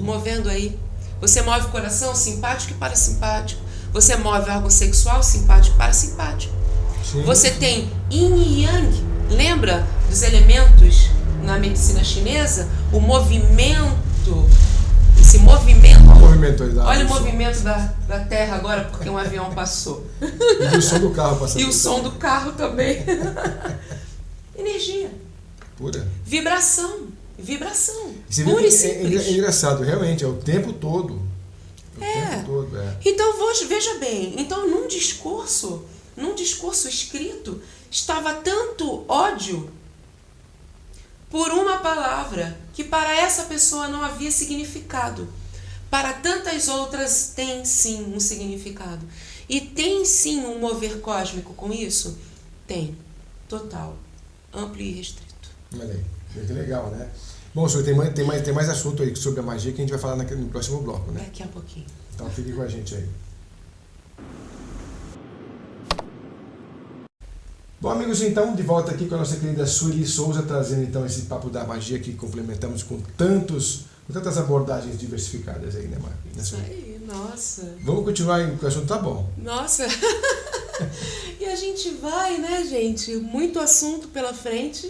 Movendo aí. Você move o coração, simpático e parasimpático. Você move o órgão sexual, simpático e parasimpático. Sim. Você tem yin e yang. Lembra dos elementos na medicina chinesa? O movimento. Esse movimento. Olha o movimento da Terra agora, porque um avião passou. E o som do carro passando. E o som do carro também. Energia. Pura. Vibração. Pura e simples. É engraçado, realmente, é o tempo todo. Tempo todo, é. Então, veja bem, então num discurso escrito, estava tanto ódio por uma palavra que para essa pessoa não havia significado. Para tantas outras tem sim um significado. E tem sim um mover cósmico com isso? Tem. Total. Amplo e restrito. Olha aí, que legal, né? Bom, senhor, tem mais assunto aí sobre a magia que a gente vai falar no próximo bloco, né? Daqui a pouquinho. Então fique com a gente aí. Bom, amigos, então, de volta aqui com a nossa querida Sueli Souza, trazendo então esse papo da magia que complementamos com tantas abordagens diversificadas aí, né, Marcos? Isso aí, nossa. Vamos continuar aí, porque o assunto tá bom. Nossa. E a gente vai, né, gente? Muito assunto pela frente.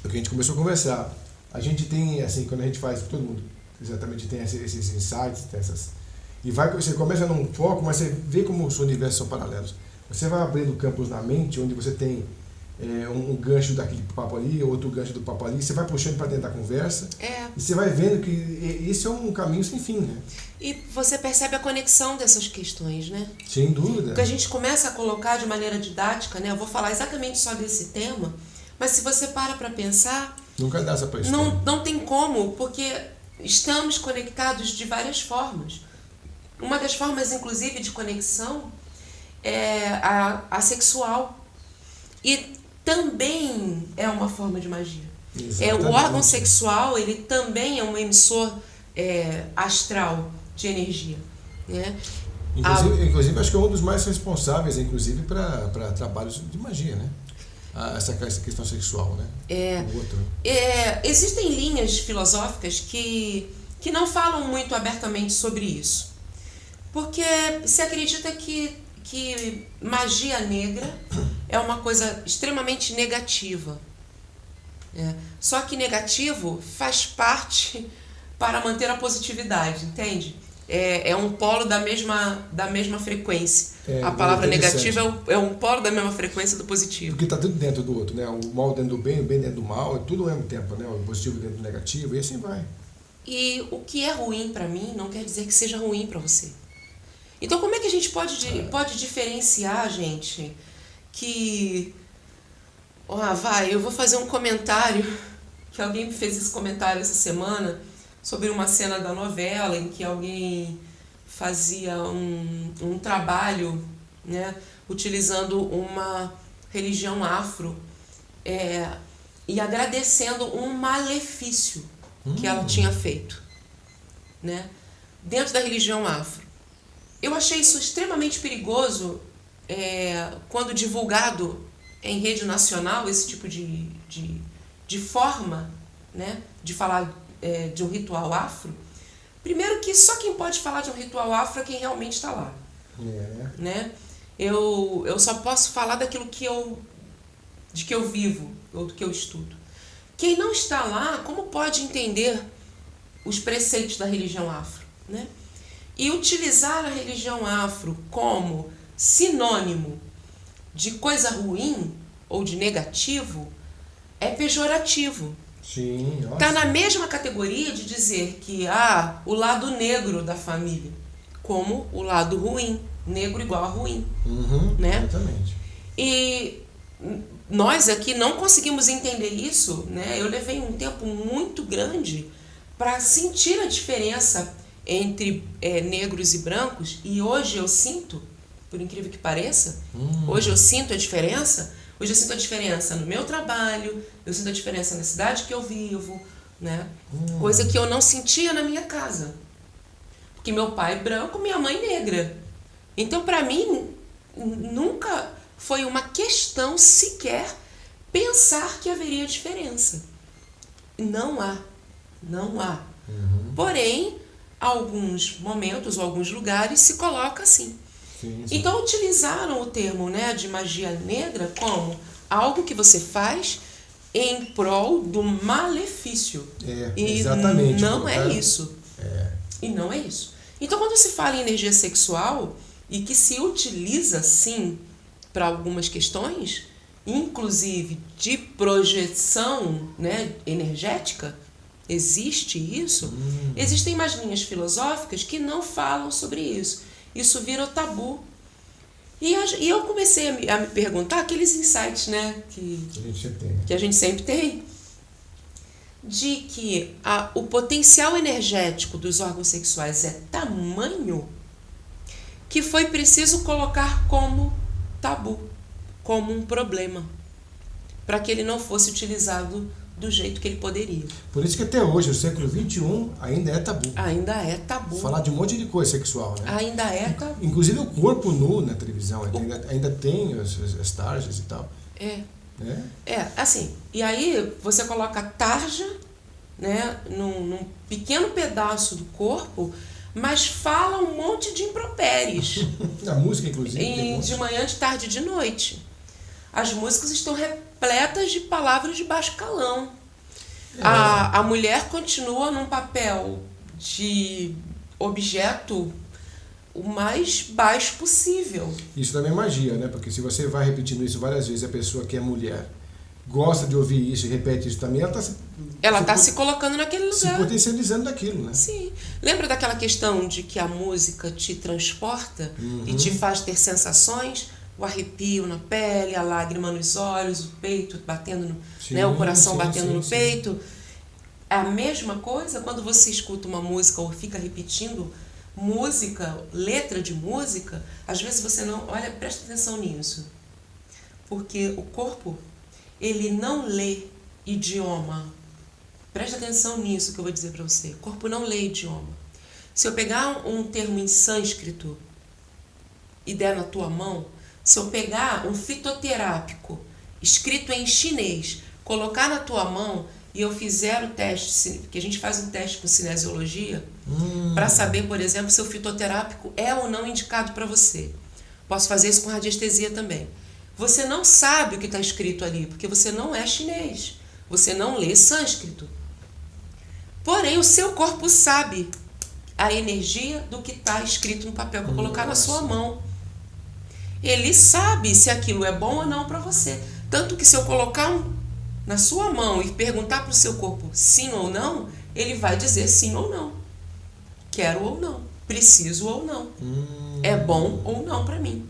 O que a gente começou a conversar. A gente tem, assim, quando a gente faz, todo mundo exatamente tem esses insights, tem essas... E você começa num foco, mas você vê como os universos são paralelos. Você vai abrindo campos na mente, onde você tem um gancho daquele papo ali, outro gancho do papo ali, você vai puxando para dentro da conversa, e você vai vendo que isso é um caminho sem fim, né? E você percebe a conexão dessas questões, né? Sem dúvida. Porque a gente começa a colocar de maneira didática, né? Eu vou falar exatamente só desse tema, mas se você para pensar... Nunca dá essa pressão. Não tem como, porque estamos conectados de várias formas. Uma das formas, inclusive, de conexão é a sexual. E também é uma forma de magia. O órgão sexual, ele também é um emissor astral de energia, né? Inclusive, acho que é um dos mais responsáveis, inclusive, para trabalhos de magia, né? Essa questão sexual, né? Existem linhas filosóficas que não falam muito abertamente sobre isso. Porque se acredita que magia negra é uma coisa extremamente negativa. Só que negativo faz parte para manter a positividade, entende? É um polo da mesma frequência. A palavra negativa é um polo da mesma frequência do positivo. Porque está tudo dentro do outro, né? O mal dentro do bem, o bem dentro do mal, é tudo ao mesmo tempo, né? O positivo dentro do negativo, e assim vai. E o que é ruim para mim não quer dizer que seja ruim para você. Então, como é que a gente pode diferenciar, gente, que... eu vou fazer um comentário, que alguém me fez esse comentário essa semana, sobre uma cena da novela em que alguém fazia um trabalho, né, utilizando uma religião afro e agradecendo um malefício que ela tinha feito, né, dentro da religião afro. Eu achei isso extremamente perigoso quando divulgado em rede nacional, esse tipo de forma, né, de falar de um ritual afro. Primeiro que só quem pode falar de um ritual afro é quem realmente está lá. Né? Eu só posso falar daquilo que eu vivo ou do que eu estudo. Quem não está lá, como pode entender os preceitos da religião afro? Né? E utilizar a religião afro como sinônimo de coisa ruim ou de negativo é pejorativo. Sim, está na mesma categoria de dizer que o lado negro da família, como o lado ruim, negro igual a ruim. Né? Exatamente. E nós aqui não conseguimos entender isso, né? Eu levei um tempo muito grande para sentir a diferença entre negros e brancos, e hoje eu sinto, por incrível que pareça, hoje eu sinto a diferença. Hoje eu sinto a diferença no meu trabalho, eu sinto a diferença na cidade que eu vivo, né? Coisa que eu não sentia na minha casa. Porque meu pai é branco, minha mãe negra. Então, para mim, nunca foi uma questão sequer pensar que haveria diferença. Não há. Porém, alguns momentos ou alguns lugares se coloca assim. Sim. Então utilizaram o termo, né, de magia negra como algo que você faz em prol do malefício. Exatamente. E não é isso. E não é isso. Então, quando se fala em energia sexual e que se utiliza, sim, para algumas questões, inclusive de projeção, né, energética, existe isso. Existem mais linhas filosóficas que não falam sobre isso. Isso vira o tabu. E eu comecei a me perguntar aqueles insights, né, que a gente sempre tem, de que o potencial energético dos órgãos sexuais é tamanho que foi preciso colocar como tabu, como um problema, para que ele não fosse utilizado do jeito que ele poderia. Por isso que até hoje, o século XXI, ainda é tabu. Ainda é tabu. Falar de um monte de coisa sexual, né? Ainda é tabu. Inclusive o corpo nu na televisão, ainda tem as tarjas e tal. Assim, e aí você coloca tarja, né, num pequeno pedaço do corpo, mas fala um monte de impropérios. A música, inclusive. De manhã, de tarde e de noite. As músicas estão repletas de palavras de baixo calão. A mulher continua num papel de objeto o mais baixo possível. Isso também é magia, né? Porque se você vai repetindo isso várias vezes, a pessoa que é mulher gosta de ouvir isso e repete isso também, ela está se colocando naquele lugar. Se potencializando daquilo, né? Sim. Lembra daquela questão de que a música te transporta e te faz ter sensações? O arrepio na pele, a lágrima nos olhos, o peito batendo, o coração batendo no peito. É a mesma coisa quando você escuta uma música ou fica repetindo música, letra de música, às vezes você não... Olha, presta atenção nisso. Porque o corpo, ele não lê idioma. Presta atenção nisso que eu vou dizer para você. O corpo não lê idioma. Se eu pegar um termo em sânscrito e der na tua mão, se eu pegar um fitoterápico escrito em chinês, colocar na tua mão, e eu fizer o teste, que a gente faz um teste com cinesiologia, para saber, por exemplo, se o fitoterápico é ou não indicado para você. Posso fazer isso com radiestesia também. Você não sabe o que está escrito ali, porque você não é chinês. Você não lê sânscrito. Porém, o seu corpo sabe a energia do que está escrito no papel para colocar na sua mão. Ele sabe se aquilo é bom ou não para você. Tanto que se eu colocar na sua mão e perguntar para o seu corpo sim ou não, ele vai dizer sim ou não. Quero ou não. Preciso ou não. É bom ou não para mim.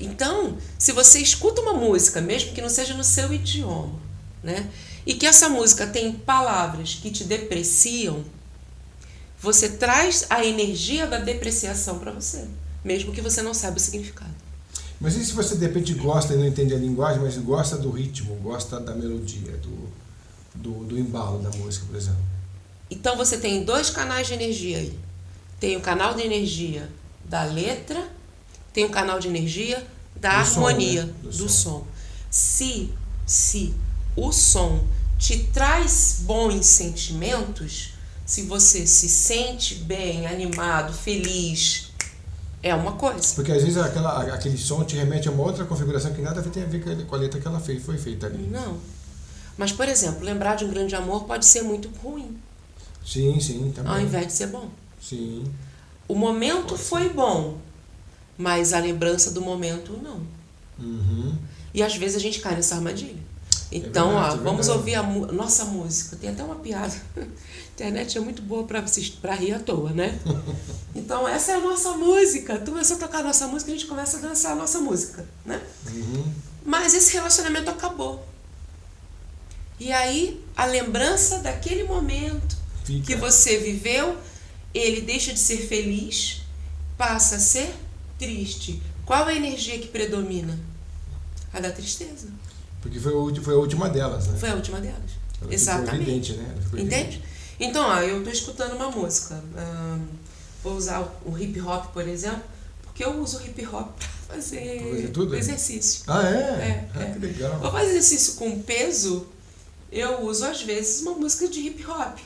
Então, se você escuta uma música, mesmo que não seja no seu idioma, né, e que essa música tem palavras que te depreciam, você traz a energia da depreciação para você, mesmo que você não saiba o significado. Mas e se você de repente gosta e não entende a linguagem, mas gosta do ritmo, gosta da melodia, do embalo da música, por exemplo? Então você tem 2 canais de energia aí. Tem o canal de energia da letra, tem o canal de energia da harmonia, som, né? do som. Se o som te traz bons sentimentos, se você se sente bem, animado, feliz, é uma coisa. Porque às vezes aquele som te remete a uma outra configuração que nada tem a ver com a letra que ela foi feita ali. Não. Mas, por exemplo, lembrar de um grande amor pode ser muito ruim. Sim, também. Ao invés de ser bom. Sim. O momento foi bom, mas a lembrança do momento não. E às vezes a gente cai nessa armadilha. Então, verdade, vamos ouvir a nossa música. Tem até uma piada. A internet é muito boa para rir à toa, né? Então, essa é a nossa música. Tu começou a tocar a nossa música, a gente começa a dançar a nossa música, né? Mas esse relacionamento acabou. E aí, a lembrança daquele momento que você viveu, ele deixa de ser feliz, passa a ser triste. Qual a energia que predomina? A da tristeza. Porque foi a última delas, né? Foi a última delas. Ela Exatamente. ficou evidente, né? Entende? Então, eu estou escutando uma música. Vou usar o hip hop, por exemplo, porque eu uso o hip hop para fazer tudo, exercício. Ah, é? Que legal. Vou fazer exercício com peso, eu uso às vezes uma música de hip hop,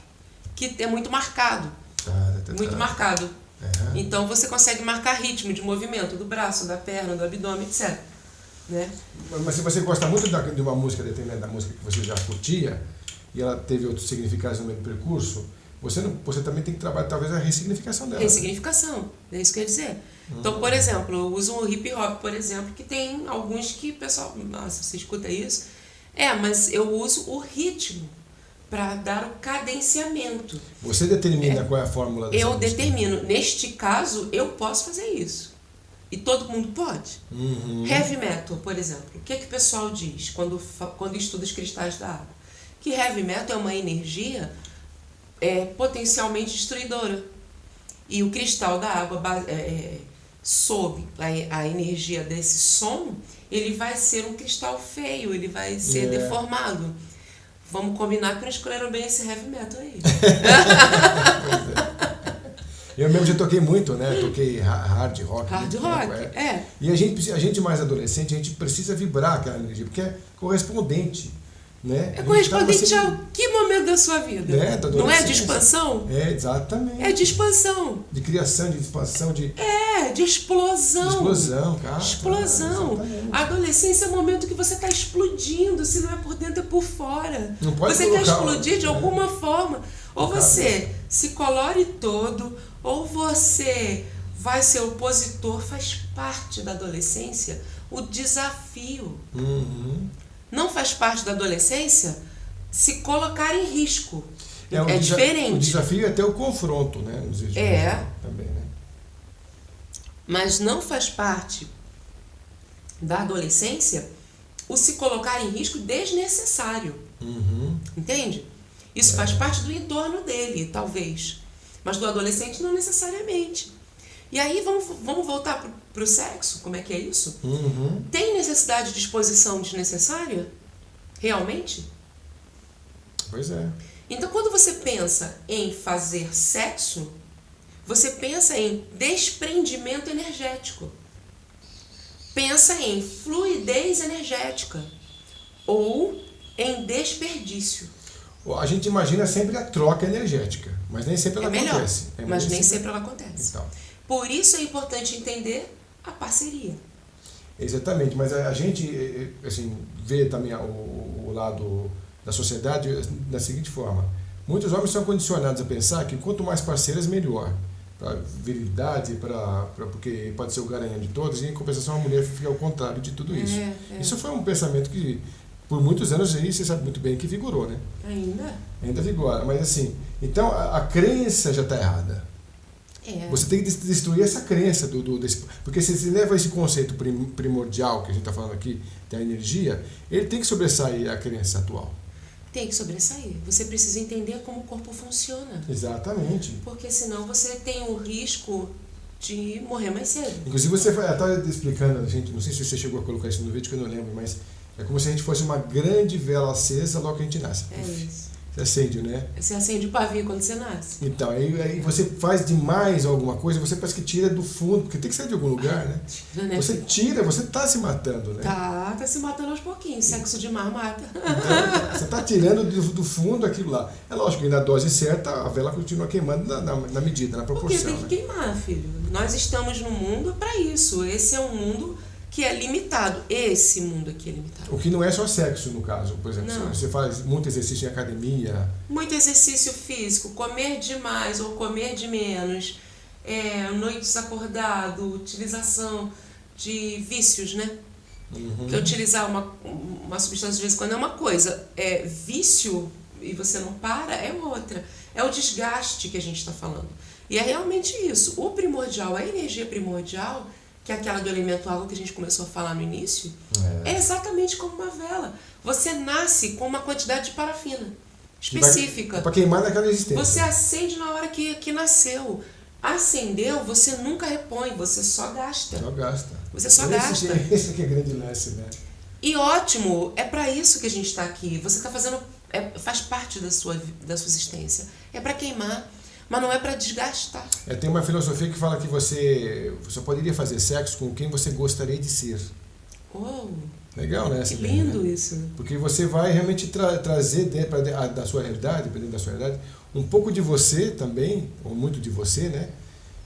que é muito marcado. Muito marcado. Então você consegue marcar ritmo de movimento do braço, da perna, do abdômen, etc. Né? Mas se você gosta muito de uma música, determinada da música que você já curtia, e ela teve outros significados no meio do percurso, você também tem que trabalhar talvez a ressignificação dela. Ressignificação, é isso que eu ia dizer. Então, por exemplo, eu uso um hip hop, por exemplo, que tem alguns que o pessoal, nossa, você escuta isso? Mas eu uso o ritmo para dar o cadenciamento. Você determina qual é a fórmula dessa música? Determino. Neste caso, eu posso fazer isso. E todo mundo pode. Heavy metal, por exemplo. O que o pessoal diz quando estuda os cristais da água? Que heavy metal é uma energia potencialmente destruidora. E o cristal da água, sob a energia desse som, ele vai ser um cristal feio, ele vai ser deformado. Vamos combinar que não escolheram bem esse heavy metal aí. Eu mesmo já toquei muito, né? Toquei hard rock. Hard rock, E a gente mais adolescente, a gente precisa vibrar aquela energia, porque é correspondente. Né? É correspondente ao que momento da sua vida? Não é de expansão? Exatamente. É de expansão. De criação, de expansão, de explosão. De explosão, cara. Explosão. A adolescência é o momento que você está explodindo, se não é por dentro, é por fora. Não pode você quer explodir de alguma forma. Ou você se colore todo, ou você vai ser opositor, faz parte da adolescência o desafio. Não faz parte da adolescência se colocar em risco. É diferente. O desafio é ter o confronto, né? Também, né? Mas não faz parte da adolescência o se colocar em risco desnecessário. Entende? Isso faz parte do entorno dele, talvez. Mas do adolescente não necessariamente. E aí vamos voltar para o sexo, como é que é isso? Tem necessidade de exposição desnecessária? Realmente? Pois é. Então, quando você pensa em fazer sexo, você pensa em desprendimento energético. Pensa em fluidez energética ou em desperdício. A gente imagina sempre a troca energética, mas nem sempre ela melhor, acontece. mas nem sempre ela acontece. Então. Por isso é importante entender a parceria. Exatamente, mas a gente assim, vê também o lado da sociedade da seguinte forma. Muitos homens são condicionados a pensar que quanto mais parceiras, melhor. Para virilidade, porque pode ser o garanhão de todos, e em compensação a mulher fica ao contrário de tudo isso. Isso foi um pensamento que por muitos anos aí, você sabe muito bem que vigorou, né? Ainda vigora, mas assim, então a crença já está errada. Você tem que destruir essa crença porque se você leva esse conceito primordial que a gente está falando aqui, da energia, ele tem que sobressair a crença atual. Tem que sobressair. Você precisa entender como o corpo funciona. Exatamente. Porque senão você tem o risco de morrer mais cedo. Inclusive você estava explicando, a gente, não sei se você chegou a colocar isso no vídeo que eu não lembro, mas é como se a gente fosse uma grande vela acesa logo que a gente nasce. Isso. Você acende, né? Você acende o pavio quando você nasce. Então, aí você faz demais alguma coisa, você parece que tira do fundo, porque tem que sair de algum lugar, né? Você tira, você está se matando, né? Tá se matando aos pouquinhos. Sexo de mar mata. Então, você está tirando do fundo aquilo lá. É lógico que na dose certa a vela continua queimando na medida, na proporção. Porque tem que queimar, filho. Nós estamos no mundo para isso. Esse é um mundo que é limitado. Esse mundo aqui é limitado. O que não é só sexo, no caso. Por exemplo, não. Você faz muito exercício em academia. Muito exercício físico, comer demais ou comer de menos, noites acordado, utilização de vícios, né? Porque utilizar uma substância de vez em quando é uma coisa, vício e você não para é outra. É o desgaste que a gente está falando. E é realmente isso. O primordial, a energia primordial, que é aquela do elemento água que a gente começou a falar no início, é exatamente como uma vela. Você nasce com uma quantidade de parafina específica. Para queimar naquela existência. Você acende na hora que nasceu. Acendeu, você nunca repõe, você só gasta. Você só gasta. Esse que é grande lance, né? E ótimo, é para isso que a gente está aqui. Você está fazendo, faz parte da sua existência. É para queimar. Mas não é para desgastar. Tem uma filosofia que fala que você poderia fazer sexo com quem você gostaria de ser. Legal, né? Que lindo, né? Isso. Porque você vai realmente trazer dentro da sua realidade, um pouco de você também, ou muito de você, né?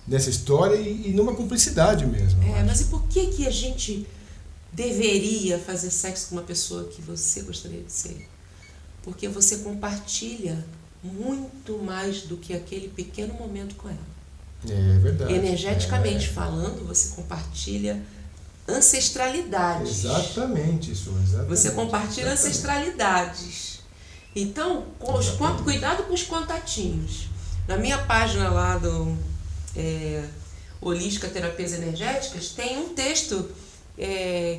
Nessa história e numa cumplicidade mesmo. Mas e por que a gente deveria fazer sexo com uma pessoa que você gostaria de ser? Porque você compartilha muito mais do que aquele pequeno momento com ela. É verdade. Energeticamente falando, você compartilha ancestralidades. Exatamente. Você compartilha ancestralidades. Então, cuidado com os contatinhos. Na minha página lá do Holística Terapias Energéticas, tem um texto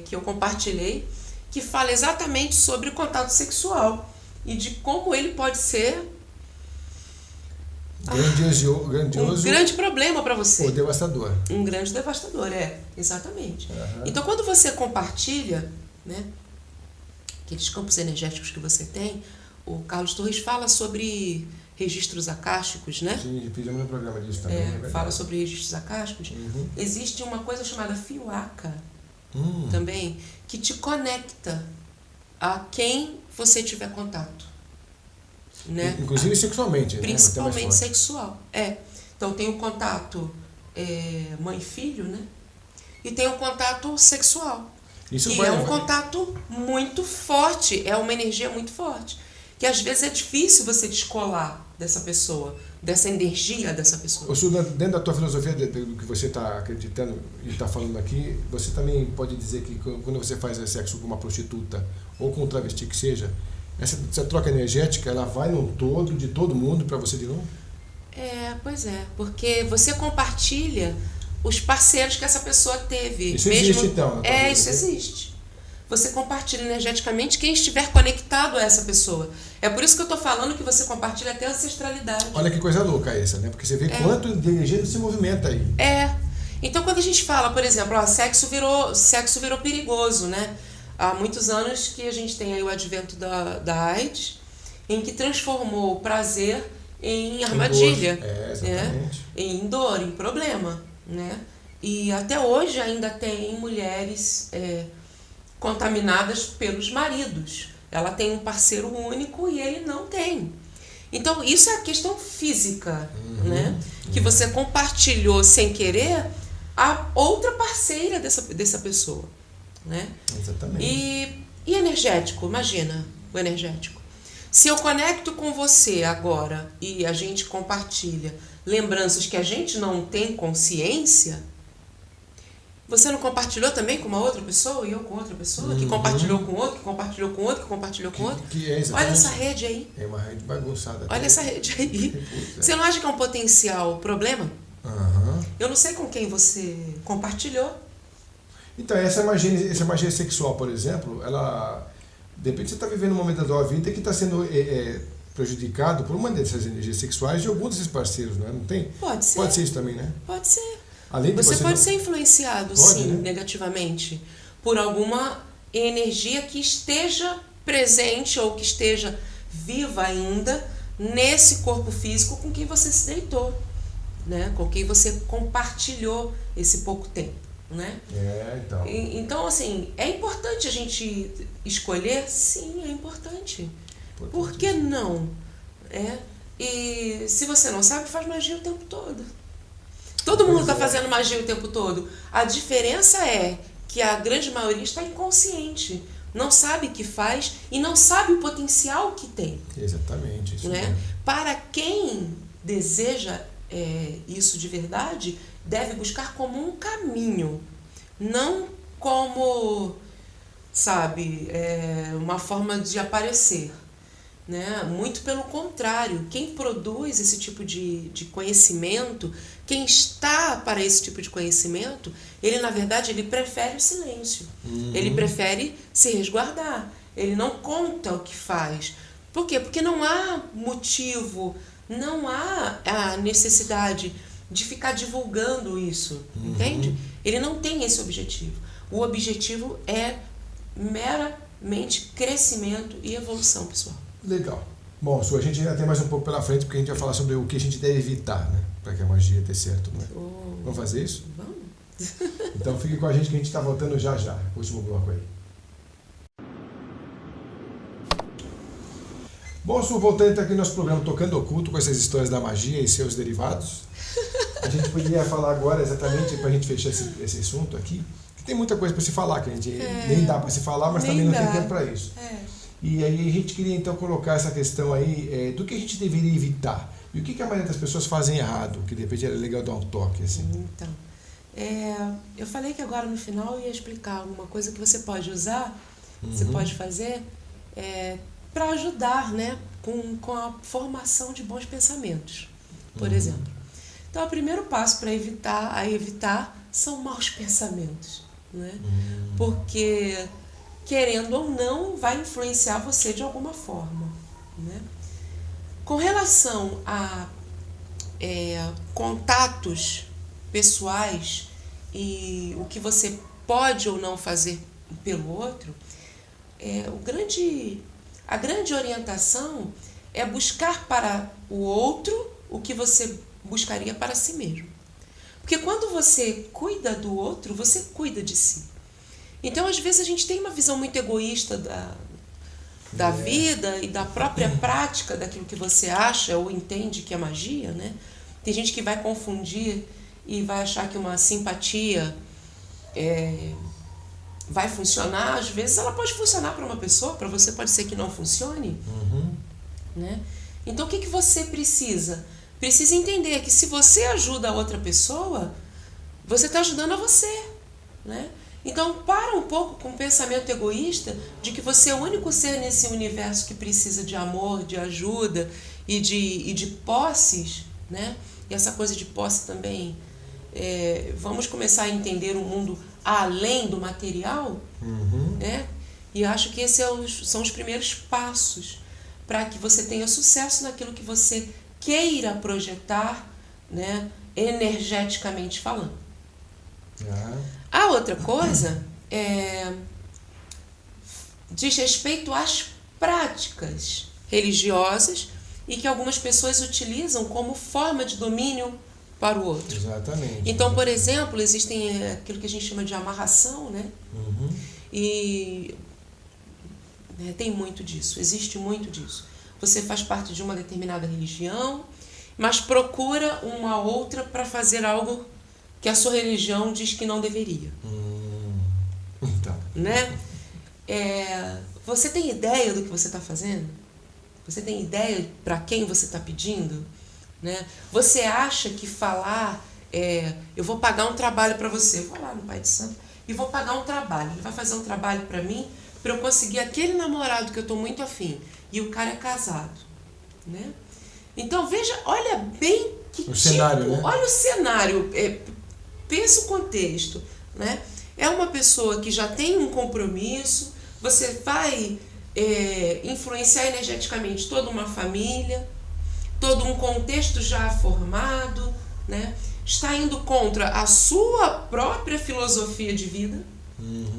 que eu compartilhei que fala exatamente sobre o contato sexual e de como ele pode ser um grande problema para você. Ou devastador. Um grande devastador, exatamente. Então, quando você compartilha, né, aqueles campos energéticos que você tem, o Carlos Torres fala sobre registros acásticos, né? Sim, fizemos um programa disso também. Fala sobre registros acásticos. Existe uma coisa chamada fioaca também, que te conecta a quem você tiver contato. Né? Inclusive sexualmente, principalmente, né? Sexual. Então tem o contato mãe e filho, né? E tem o contato sexual. Isso que é um contato muito forte, é uma energia muito forte. Que às vezes é difícil você descolar dessa pessoa, dessa energia dessa pessoa. Dentro da tua filosofia do que você está acreditando e está falando aqui, você também pode dizer que quando você faz sexo com uma prostituta ou com um travesti que seja, essa troca energética, ela vai no todo, de todo mundo, para você de novo? Pois é. Porque você compartilha os parceiros que essa pessoa teve. Isso existe, então? Isso existe. Você compartilha energeticamente quem estiver conectado a essa pessoa. É por isso que eu estou falando que você compartilha até a ancestralidade. Olha que coisa louca essa, né? Porque você vê quanto de energia se movimenta aí. Então, quando a gente fala, por exemplo, sexo virou perigoso, né? Há muitos anos que a gente tem aí o advento da AIDS, em que transformou o prazer em armadilha, em dor, em problema, né? E até hoje ainda tem mulheres contaminadas pelos maridos, Ela tem um parceiro único e ele não tem. Então, isso é a questão física, né? Que você compartilhou sem querer a outra parceira dessa pessoa, né? Exatamente. E energético, imagina o energético. Se eu conecto com você agora e a gente compartilha lembranças que a gente não tem consciência, você não compartilhou também com uma outra pessoa e eu com outra pessoa, que compartilhou com outro, que compartilhou com outro, que compartilhou com outro? Olha essa rede aí. É uma rede bagunçada. Olha essa rede aí. Você não acha que é um potencial problema? Eu não sei com quem você compartilhou. Então, essa magia sexual, por exemplo, ela... De repente você está vivendo um momento da sua vida que está sendo prejudicado por uma dessas energias sexuais de algum desses parceiros, não é? Não tem? Pode ser. Pode ser isso também, né? Pode ser. Além de você pode não... ser influenciado, pode, sim, né? negativamente, por alguma energia que esteja presente ou que esteja viva ainda nesse corpo físico com quem você se deitou, né? Com quem você compartilhou esse pouco tempo, né? Então. Então, assim, é importante a gente escolher? Sim, é importante. Por que não? E se você não sabe, faz magia o tempo todo. Todo mundo está fazendo magia o tempo todo. A diferença é que a grande maioria está inconsciente. Não sabe o que faz e não sabe o potencial que tem. Exatamente. Isso, né? Para quem deseja isso de verdade, deve buscar como um caminho. Não como, sabe, uma forma de aparecer. Né? Muito pelo contrário, quem produz esse tipo de conhecimento, quem está para esse tipo de conhecimento, ele na verdade ele prefere o silêncio, ele prefere se resguardar, ele não conta o que faz. Por quê? Porque não há motivo, não há a necessidade de ficar divulgando isso, entende? Ele não tem esse objetivo. O objetivo é meramente crescimento e evolução pessoal. Legal. Bom, Su, a gente ainda tem mais um pouco pela frente, porque a gente vai falar sobre o que a gente deve evitar, né? Para que a magia dê certo, né? Vamos fazer isso? Vamos. Então fique com a gente que a gente está voltando já. Último bloco aí. Bom, Su, voltando então aqui no nosso programa Tocando Oculto, com essas histórias da magia e seus derivados. A gente podia falar agora exatamente, para a gente fechar esse assunto aqui, que tem muita coisa para se falar, que a gente nem dá para se falar, mas também não tem tempo para isso. E aí a gente queria então colocar essa questão aí do que a gente deveria evitar. E o que a maioria das pessoas fazem errado, que de repente era legal dar um toque, assim. Então, eu falei que agora no final eu ia explicar uma coisa que você pode usar, você pode fazer para ajudar, né, com a formação de bons pensamentos, por exemplo. Então, o primeiro passo para evitar são maus pensamentos, né? Porque, querendo ou não, vai influenciar você de alguma forma, né? Com relação a contatos pessoais e o que você pode ou não fazer pelo outro, a grande orientação é buscar para o outro o que você buscaria para si mesmo. Porque quando você cuida do outro, você cuida de si. Então, às vezes, a gente tem uma visão muito egoísta da vida e da própria prática daquilo que você acha ou entende que é magia, né? Tem gente que vai confundir e vai achar que uma simpatia vai funcionar. Às vezes, ela pode funcionar para uma pessoa, para você pode ser que não funcione. Né? Então, o que você precisa? Precisa entender que se você ajuda a outra pessoa, você está ajudando a você, né? Então, para um pouco com o pensamento egoísta de que você é o único ser nesse universo que precisa de amor, de ajuda e de posses, né? E essa coisa de posse também, vamos começar a entender um mundo além do material, né? E acho que esses são os primeiros passos para que você tenha sucesso naquilo que você queira projetar, né, energeticamente falando. A outra coisa diz respeito às práticas religiosas e que algumas pessoas utilizam como forma de domínio para o outro. Exatamente. Então, por exemplo, existem aquilo que a gente chama de amarração, né? E né? Tem muito disso, existe muito disso. Você faz parte de uma determinada religião, mas procura uma outra para fazer algo que a sua religião diz que não deveria. Então. Né? Você tem ideia do que você está fazendo? Você tem ideia para quem você está pedindo? Né? Você acha que falar, eu vou pagar um trabalho para você, eu vou lá no Pai de Santo e vou pagar um trabalho, ele vai fazer um trabalho para mim, para eu conseguir aquele namorado que eu estou muito afim, e o cara é casado, né? Então veja, olha bem que o cenário, né? Olha o cenário, pensa o contexto, né? É uma pessoa que já tem um compromisso, você vai influenciar energeticamente toda uma família, todo um contexto já formado, né? Está indo contra a sua própria filosofia de vida,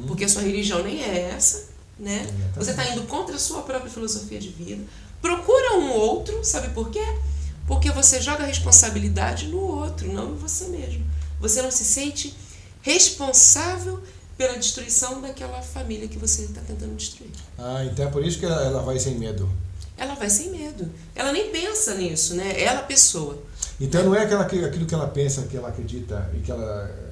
porque a sua religião nem é essa, né? Você está indo contra a sua própria filosofia de vida. Procura um outro, sabe por quê? Porque você joga a responsabilidade no outro, não em você mesmo. Você não se sente responsável pela destruição daquela família que você está tentando destruir. Então é por isso que ela vai sem medo. Ela vai sem medo. Ela nem pensa nisso, né? Ela é a pessoa. Então não é aquilo que ela pensa, que ela acredita e que ela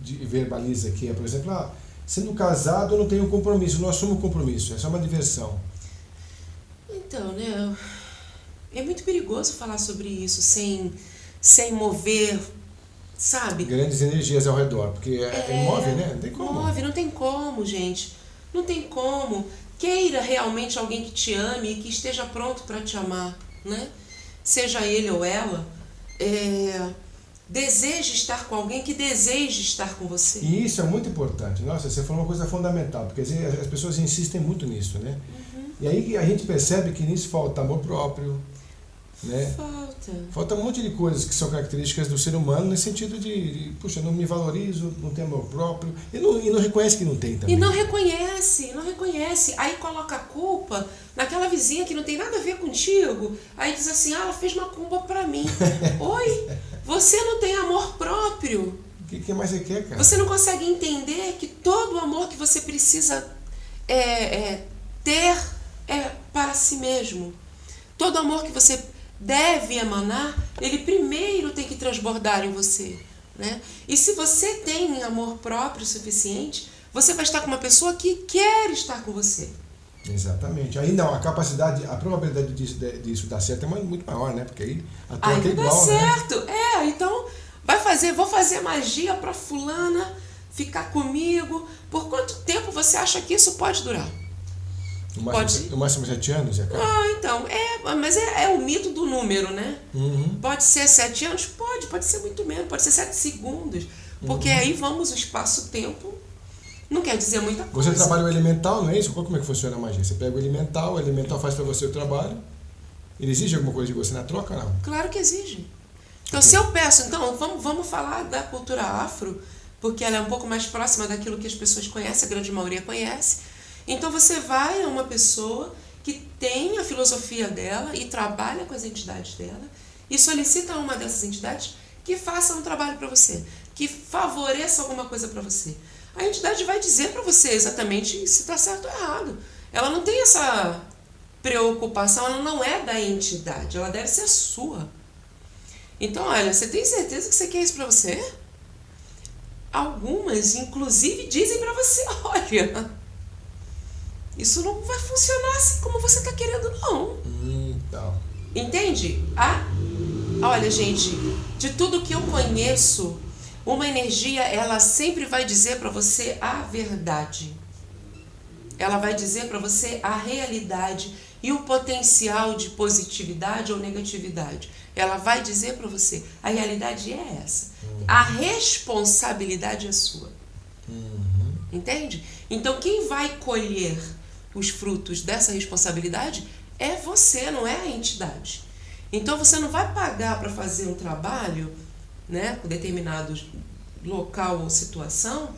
verbaliza, que é, por exemplo, sendo casado eu não tenho compromisso, não assumo compromisso, é só uma diversão. Então, né? É muito perigoso falar sobre isso sem mover, sabe? Grandes energias ao redor, porque move, né? Não tem como. Move, não tem como, gente. Não tem como. Queira realmente alguém que te ame e que esteja pronto para te amar, né? Seja ele ou ela, deseje estar com alguém que deseje estar com você. E isso é muito importante. Nossa, você falou uma coisa fundamental, porque as pessoas insistem muito nisso, né? E aí a gente percebe que nisso falta amor próprio, né? Falta um monte de coisas que são características do ser humano, nesse sentido de puxa, não me valorizo, não tenho amor próprio, e não reconhece que não tem também. E não reconhece. Aí coloca a culpa naquela vizinha que não tem nada a ver contigo, aí diz assim, ela fez macumba pra mim. Oi, você não tem amor próprio. O que mais você quer, cara? Você não consegue entender que todo o amor que você precisa ter é para si mesmo. Todo amor que você deve emanar, ele primeiro tem que transbordar em você, né? E se você tem amor próprio suficiente, você vai estar com uma pessoa que quer estar com você. Exatamente. Aí não, a probabilidade disso dar certo é muito maior, né? Porque aí a troca é igual, dá certo, né? Então vou fazer magia pra fulana ficar comigo. Por quanto tempo você acha que isso pode durar? No máximo 7 anos, então, mas é o mito do número, né? Pode ser 7 anos? Pode ser muito menos, pode ser 7 segundos. Porque aí o espaço-tempo não quer dizer muita coisa. Você trabalha o elemental, não é isso? Como é que funciona a magia? Você pega o elemental faz para você o trabalho, ele exige alguma coisa de você na troca, não? Claro que exige. Então, se eu peço, vamos falar da cultura afro, porque ela é um pouco mais próxima daquilo que as pessoas conhecem, a grande maioria conhece. Então você vai a uma pessoa que tem a filosofia dela e trabalha com as entidades dela e solicita a uma dessas entidades que faça um trabalho para você, que favoreça alguma coisa para você. A entidade vai dizer para você exatamente se está certo ou errado. Ela não tem essa preocupação, ela não é da entidade, ela deve ser sua. Então, olha, você tem certeza que você quer isso para você? Algumas, inclusive, dizem para você, olha, isso não vai funcionar assim como você está querendo, não. Então. Entende? Olha, gente, de tudo que eu conheço, uma energia, ela sempre vai dizer para você a verdade. Ela vai dizer para você a realidade e o potencial de positividade ou negatividade. Ela vai dizer para você, a realidade é essa. A responsabilidade é sua. Entende? Então, quem vai colher os frutos dessa responsabilidade é você, não é a entidade. Então você não vai pagar para fazer um trabalho, né, com determinado local ou situação,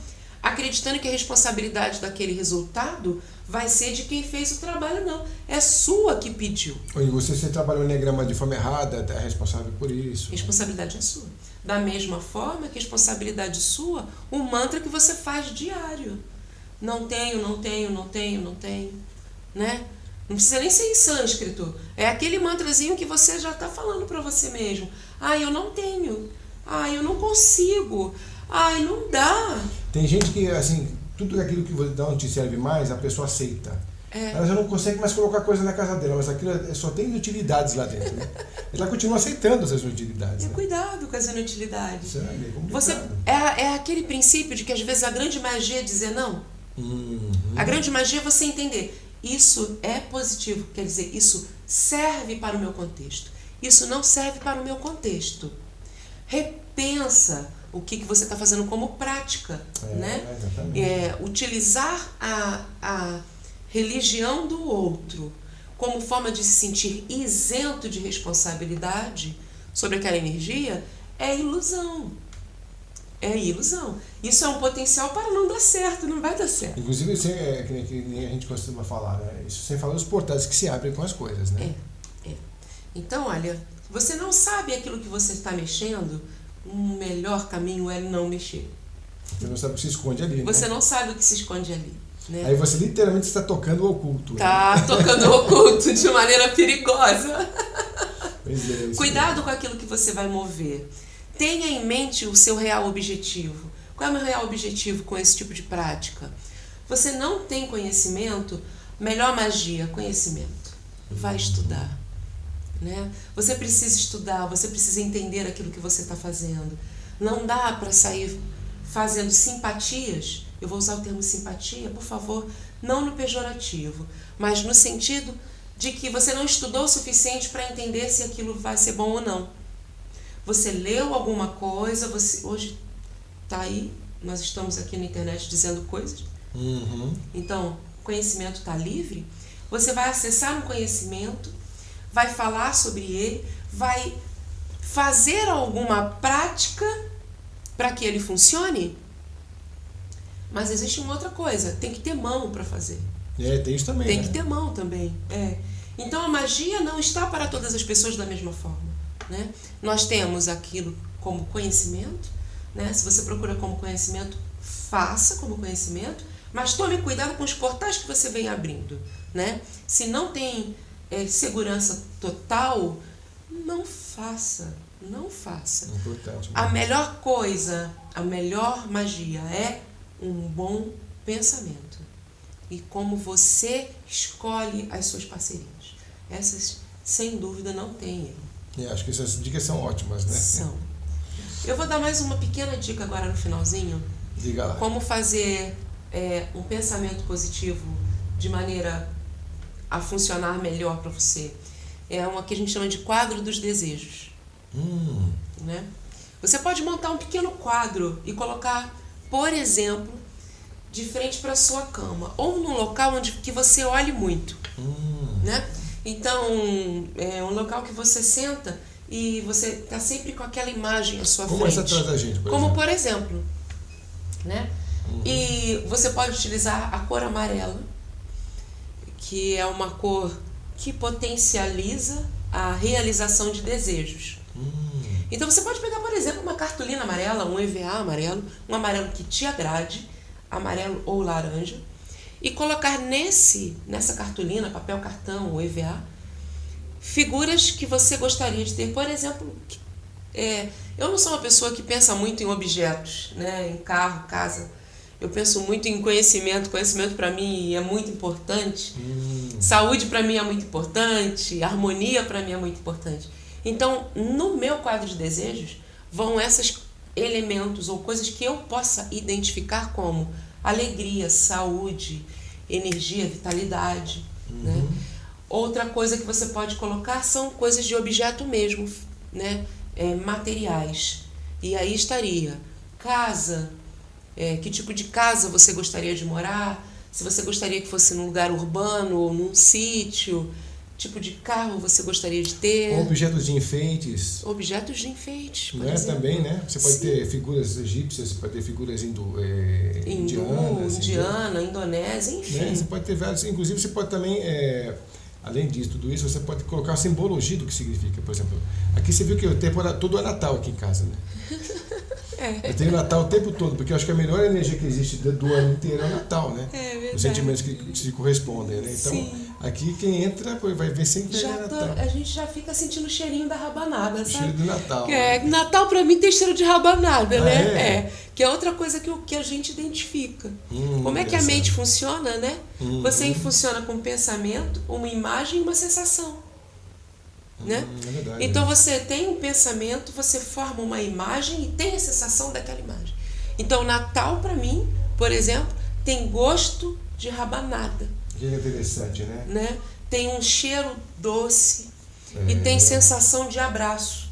acreditando que a responsabilidade daquele resultado vai ser de quem fez o trabalho, não. É sua que pediu. E você trabalhou o enegrama de forma errada, é responsável por isso. A responsabilidade é sua. Da mesma forma que a responsabilidade sua, o mantra que você faz diário. Não tenho, não tenho, não tenho, não tenho, né? Não precisa nem ser em sânscrito. É aquele mantrazinho que você já está falando para você mesmo. Eu não tenho. Eu não consigo. Não dá. Tem gente que, assim, tudo aquilo que não te serve mais, a pessoa aceita. Ela já não consegue mais colocar coisa na casa dela, mas aquilo só tem inutilidades lá dentro, né? Ela continua aceitando essas inutilidades. Né? Cuidado com as inutilidades. Isso é meio complicado. É aquele princípio de que às vezes a grande magia é dizer não. A grande magia é você entender. Isso é positivo, quer dizer, isso serve para o meu contexto. Isso não serve para o meu contexto. Repensa o que você está fazendo como prática, né? Utilizar a religião do outro como forma de se sentir isento de responsabilidade sobre aquela energia é ilusão. É ilusão. Isso é um potencial para não dar certo, não vai dar certo. Inclusive, que nem a gente costuma falar, né? Isso sem falar dos portais que se abrem com as coisas, né? Então, olha, você não sabe aquilo que você está mexendo, o melhor caminho é não mexer. Você não sabe o que se esconde ali, Você né? não sabe o que se esconde ali. Né? Aí você literalmente está tocando o oculto. Tá tocando o oculto de maneira perigosa. Pois é, Cuidado com aquilo que você vai mover. Tenha em mente o seu real objetivo. Qual é o meu real objetivo com esse tipo de prática? Você não tem conhecimento, melhor magia, conhecimento. Vai estudar. Né? Você precisa estudar, você precisa entender aquilo que você está fazendo. Não dá para sair fazendo simpatias. Eu vou usar o termo simpatia, por favor, não no pejorativo, mas no sentido de que você não estudou o suficiente para entender se aquilo vai ser bom ou não. Você leu alguma coisa, hoje está aí, nós estamos aqui na internet dizendo coisas. Então, o conhecimento está livre. Você vai acessar um conhecimento, vai falar sobre ele, vai fazer alguma prática para que ele funcione. Mas existe uma outra coisa, tem que ter mão para fazer. Tem isso também. Tem que ter mão também. Então a magia não está para todas as pessoas da mesma forma. Né? Nós temos aquilo como conhecimento, né? Se você procura como conhecimento, faça como conhecimento, mas tome cuidado com os portais que você vem abrindo. Né? Se não tem segurança total, não faça. Não faça. Importante, a melhor coisa, a melhor magia é um bom pensamento. E como você escolhe as suas parcerias. Essas, sem dúvida, não tem erro. Acho que essas dicas são ótimas, né? São. Eu vou dar mais uma pequena dica agora no finalzinho. Diga lá. Como fazer um pensamento positivo de maneira a funcionar melhor para você. É uma que a gente chama de quadro dos desejos. Né? Você pode montar um pequeno quadro e colocar, por exemplo, de frente para a sua cama ou num local onde que você olhe muito. Né? Então, é um local que você senta e você está sempre com aquela imagem à sua frente. Como essa atrás da gente, por exemplo. Né? E você pode utilizar a cor amarela, que é uma cor que potencializa a realização de desejos. Então você pode pegar, por exemplo, uma cartolina amarela, um EVA amarelo, um amarelo que te agrade, amarelo ou laranja, e colocar nessa cartolina, papel cartão ou EVA, figuras que você gostaria de ter. Por exemplo, eu não sou uma pessoa que pensa muito em objetos, né, em carro, casa. Eu penso muito em conhecimento. Conhecimento para mim é muito importante. Saúde para mim é muito importante. Harmonia para mim é muito importante. Então, no meu quadro de desejos, vão esses elementos ou coisas que eu possa identificar como alegria, saúde, energia, vitalidade. Né? Outra coisa que você pode colocar são coisas de objeto mesmo, né? Materiais. E aí estaria casa, que tipo de casa você gostaria de morar, se você gostaria que fosse num lugar urbano ou num sítio, tipo de carro você gostaria de ter. Objetos de enfeites. Objetos de enfeites, por né? exemplo. Também, né? Você pode ter figuras egípcias, você pode ter figuras indiana, indonésia, enfim. Né? Você pode ter vários, inclusive você pode também, além disso, tudo isso, você pode colocar a simbologia do que significa. Por exemplo, aqui você viu que o tempo todo é Natal aqui em casa, né? Eu tenho Natal o tempo todo, porque eu acho que a melhor energia que existe do ano inteiro é o Natal, né? É verdade. Os sentimentos que se correspondem, né? Então, Sim. aqui quem entra vai ver sempre é Natal. A gente já fica sentindo o cheirinho da rabanada, O sabe? cheiro do Natal. Natal pra mim tem cheiro de rabanada, né? É? Que é outra coisa que a gente identifica. Como é que a engraçado. mente funciona, né? Você funciona com um pensamento, uma imagem e uma sensação. Né? É verdade, Então você tem um pensamento, você forma uma imagem e tem a sensação daquela imagem. Então Natal para mim, por exemplo, tem gosto de rabanada. Que interessante, né? Tem um cheiro doce e tem sensação de abraço.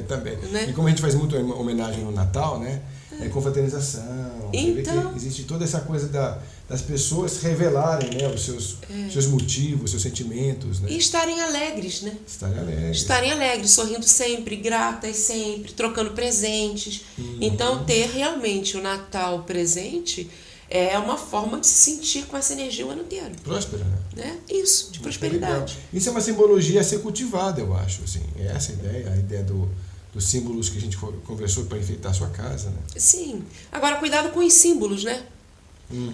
Também. Né? E como a gente faz muito homenagem no Natal, né? É confraternização. Você vê que existe toda essa coisa das pessoas revelarem, né, os seus motivos, seus sentimentos. Né? E estarem alegres, né? Estarem alegres, sorrindo sempre, gratas sempre, trocando presentes. Então, ter realmente o Natal presente é uma forma de se sentir com essa energia o ano inteiro. Próspera, né? Isso, de prosperidade. Isso é uma simbologia a ser cultivada, eu acho. Assim. É essa a ideia dos símbolos que a gente conversou para enfeitar a sua casa, né? Sim. Agora, cuidado com os símbolos, né?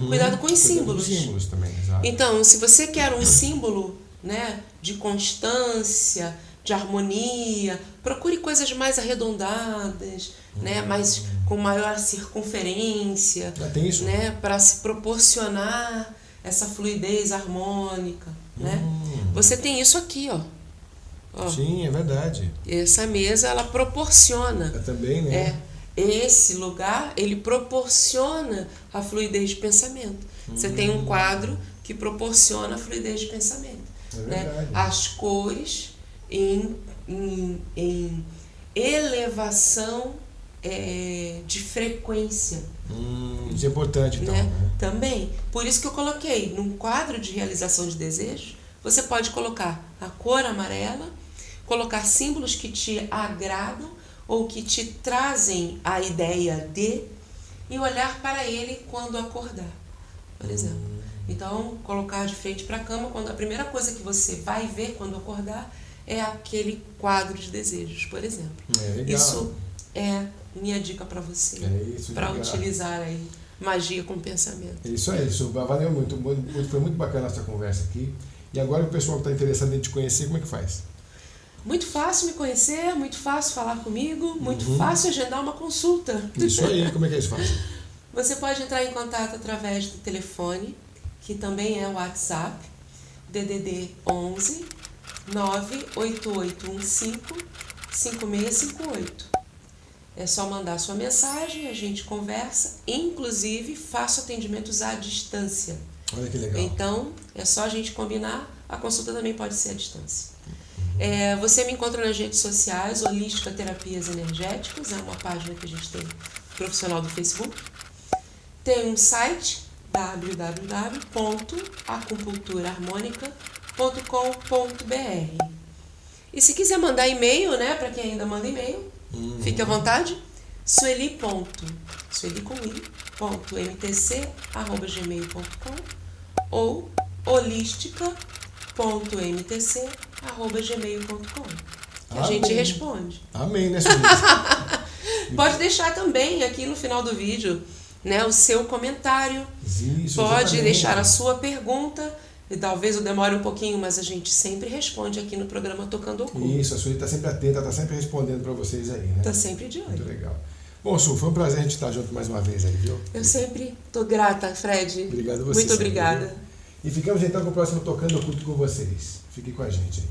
Cuidado com os símbolos. Com os símbolos também, exato. Então, se você quer um símbolo, né, de constância, de harmonia, procure coisas mais arredondadas, né, mais com maior circunferência, tem isso? Né, para se proporcionar essa fluidez harmônica, né? Você tem isso aqui, ó. Sim, é verdade. Essa mesa, ela proporciona. Também, né? Esse lugar, ele proporciona a fluidez de pensamento. Você tem um quadro que proporciona a fluidez de pensamento. Né? As cores em elevação de frequência. Isso é importante, então. Né? Também. Por isso que eu coloquei num quadro de realização de desejos, você pode colocar a cor amarela, colocar símbolos que te agradam ou que te trazem a ideia de e olhar para ele quando acordar, por exemplo. Então, colocar de frente para a cama, quando a primeira coisa que você vai ver quando acordar é aquele quadro de desejos, por exemplo. Legal. Isso é minha dica para você, para utilizar aí magia com pensamento. Isso aí, isso valeu muito, foi muito bacana essa conversa aqui. E agora o pessoal que está interessado em te conhecer, como é que faz? Muito fácil me conhecer, muito fácil falar comigo, muito fácil agendar uma consulta. Isso aí, como é que é isso fácil? Você pode entrar em contato através do telefone, que também é o WhatsApp, DDD 11 98815 5658. É só mandar sua mensagem, a gente conversa, inclusive faço atendimentos à distância. Olha que legal. Então, é só a gente combinar, a consulta também pode ser à distância. Você me encontra nas redes sociais, Holística Terapias Energéticas, é uma página que a gente tem profissional do Facebook. Tem um site, www.acupunturharmonica.com.br. E se quiser mandar e-mail, né, para quem ainda manda e-mail, fique à vontade, sueli.mtc@gmail.com ou holistica.mtc@gmail.com. A gente responde. Amém, né, Sueli? Pode deixar também aqui no final do vídeo, né, o seu comentário. Isso, pode exatamente. deixar a sua pergunta. E talvez eu demore um pouquinho, mas a gente sempre responde aqui no programa Tocando Oculto. Isso, a Sueli está sempre atenta, está sempre respondendo para vocês aí, né? Está sempre de olho. Muito legal. Bom, Su, foi um prazer a gente estar junto mais uma vez aí, viu? Eu sempre estou grata, Fred. Obrigado a você. Muito obrigada. E ficamos então com o próximo Tocando Oculto com vocês. Fiquem com a gente aí.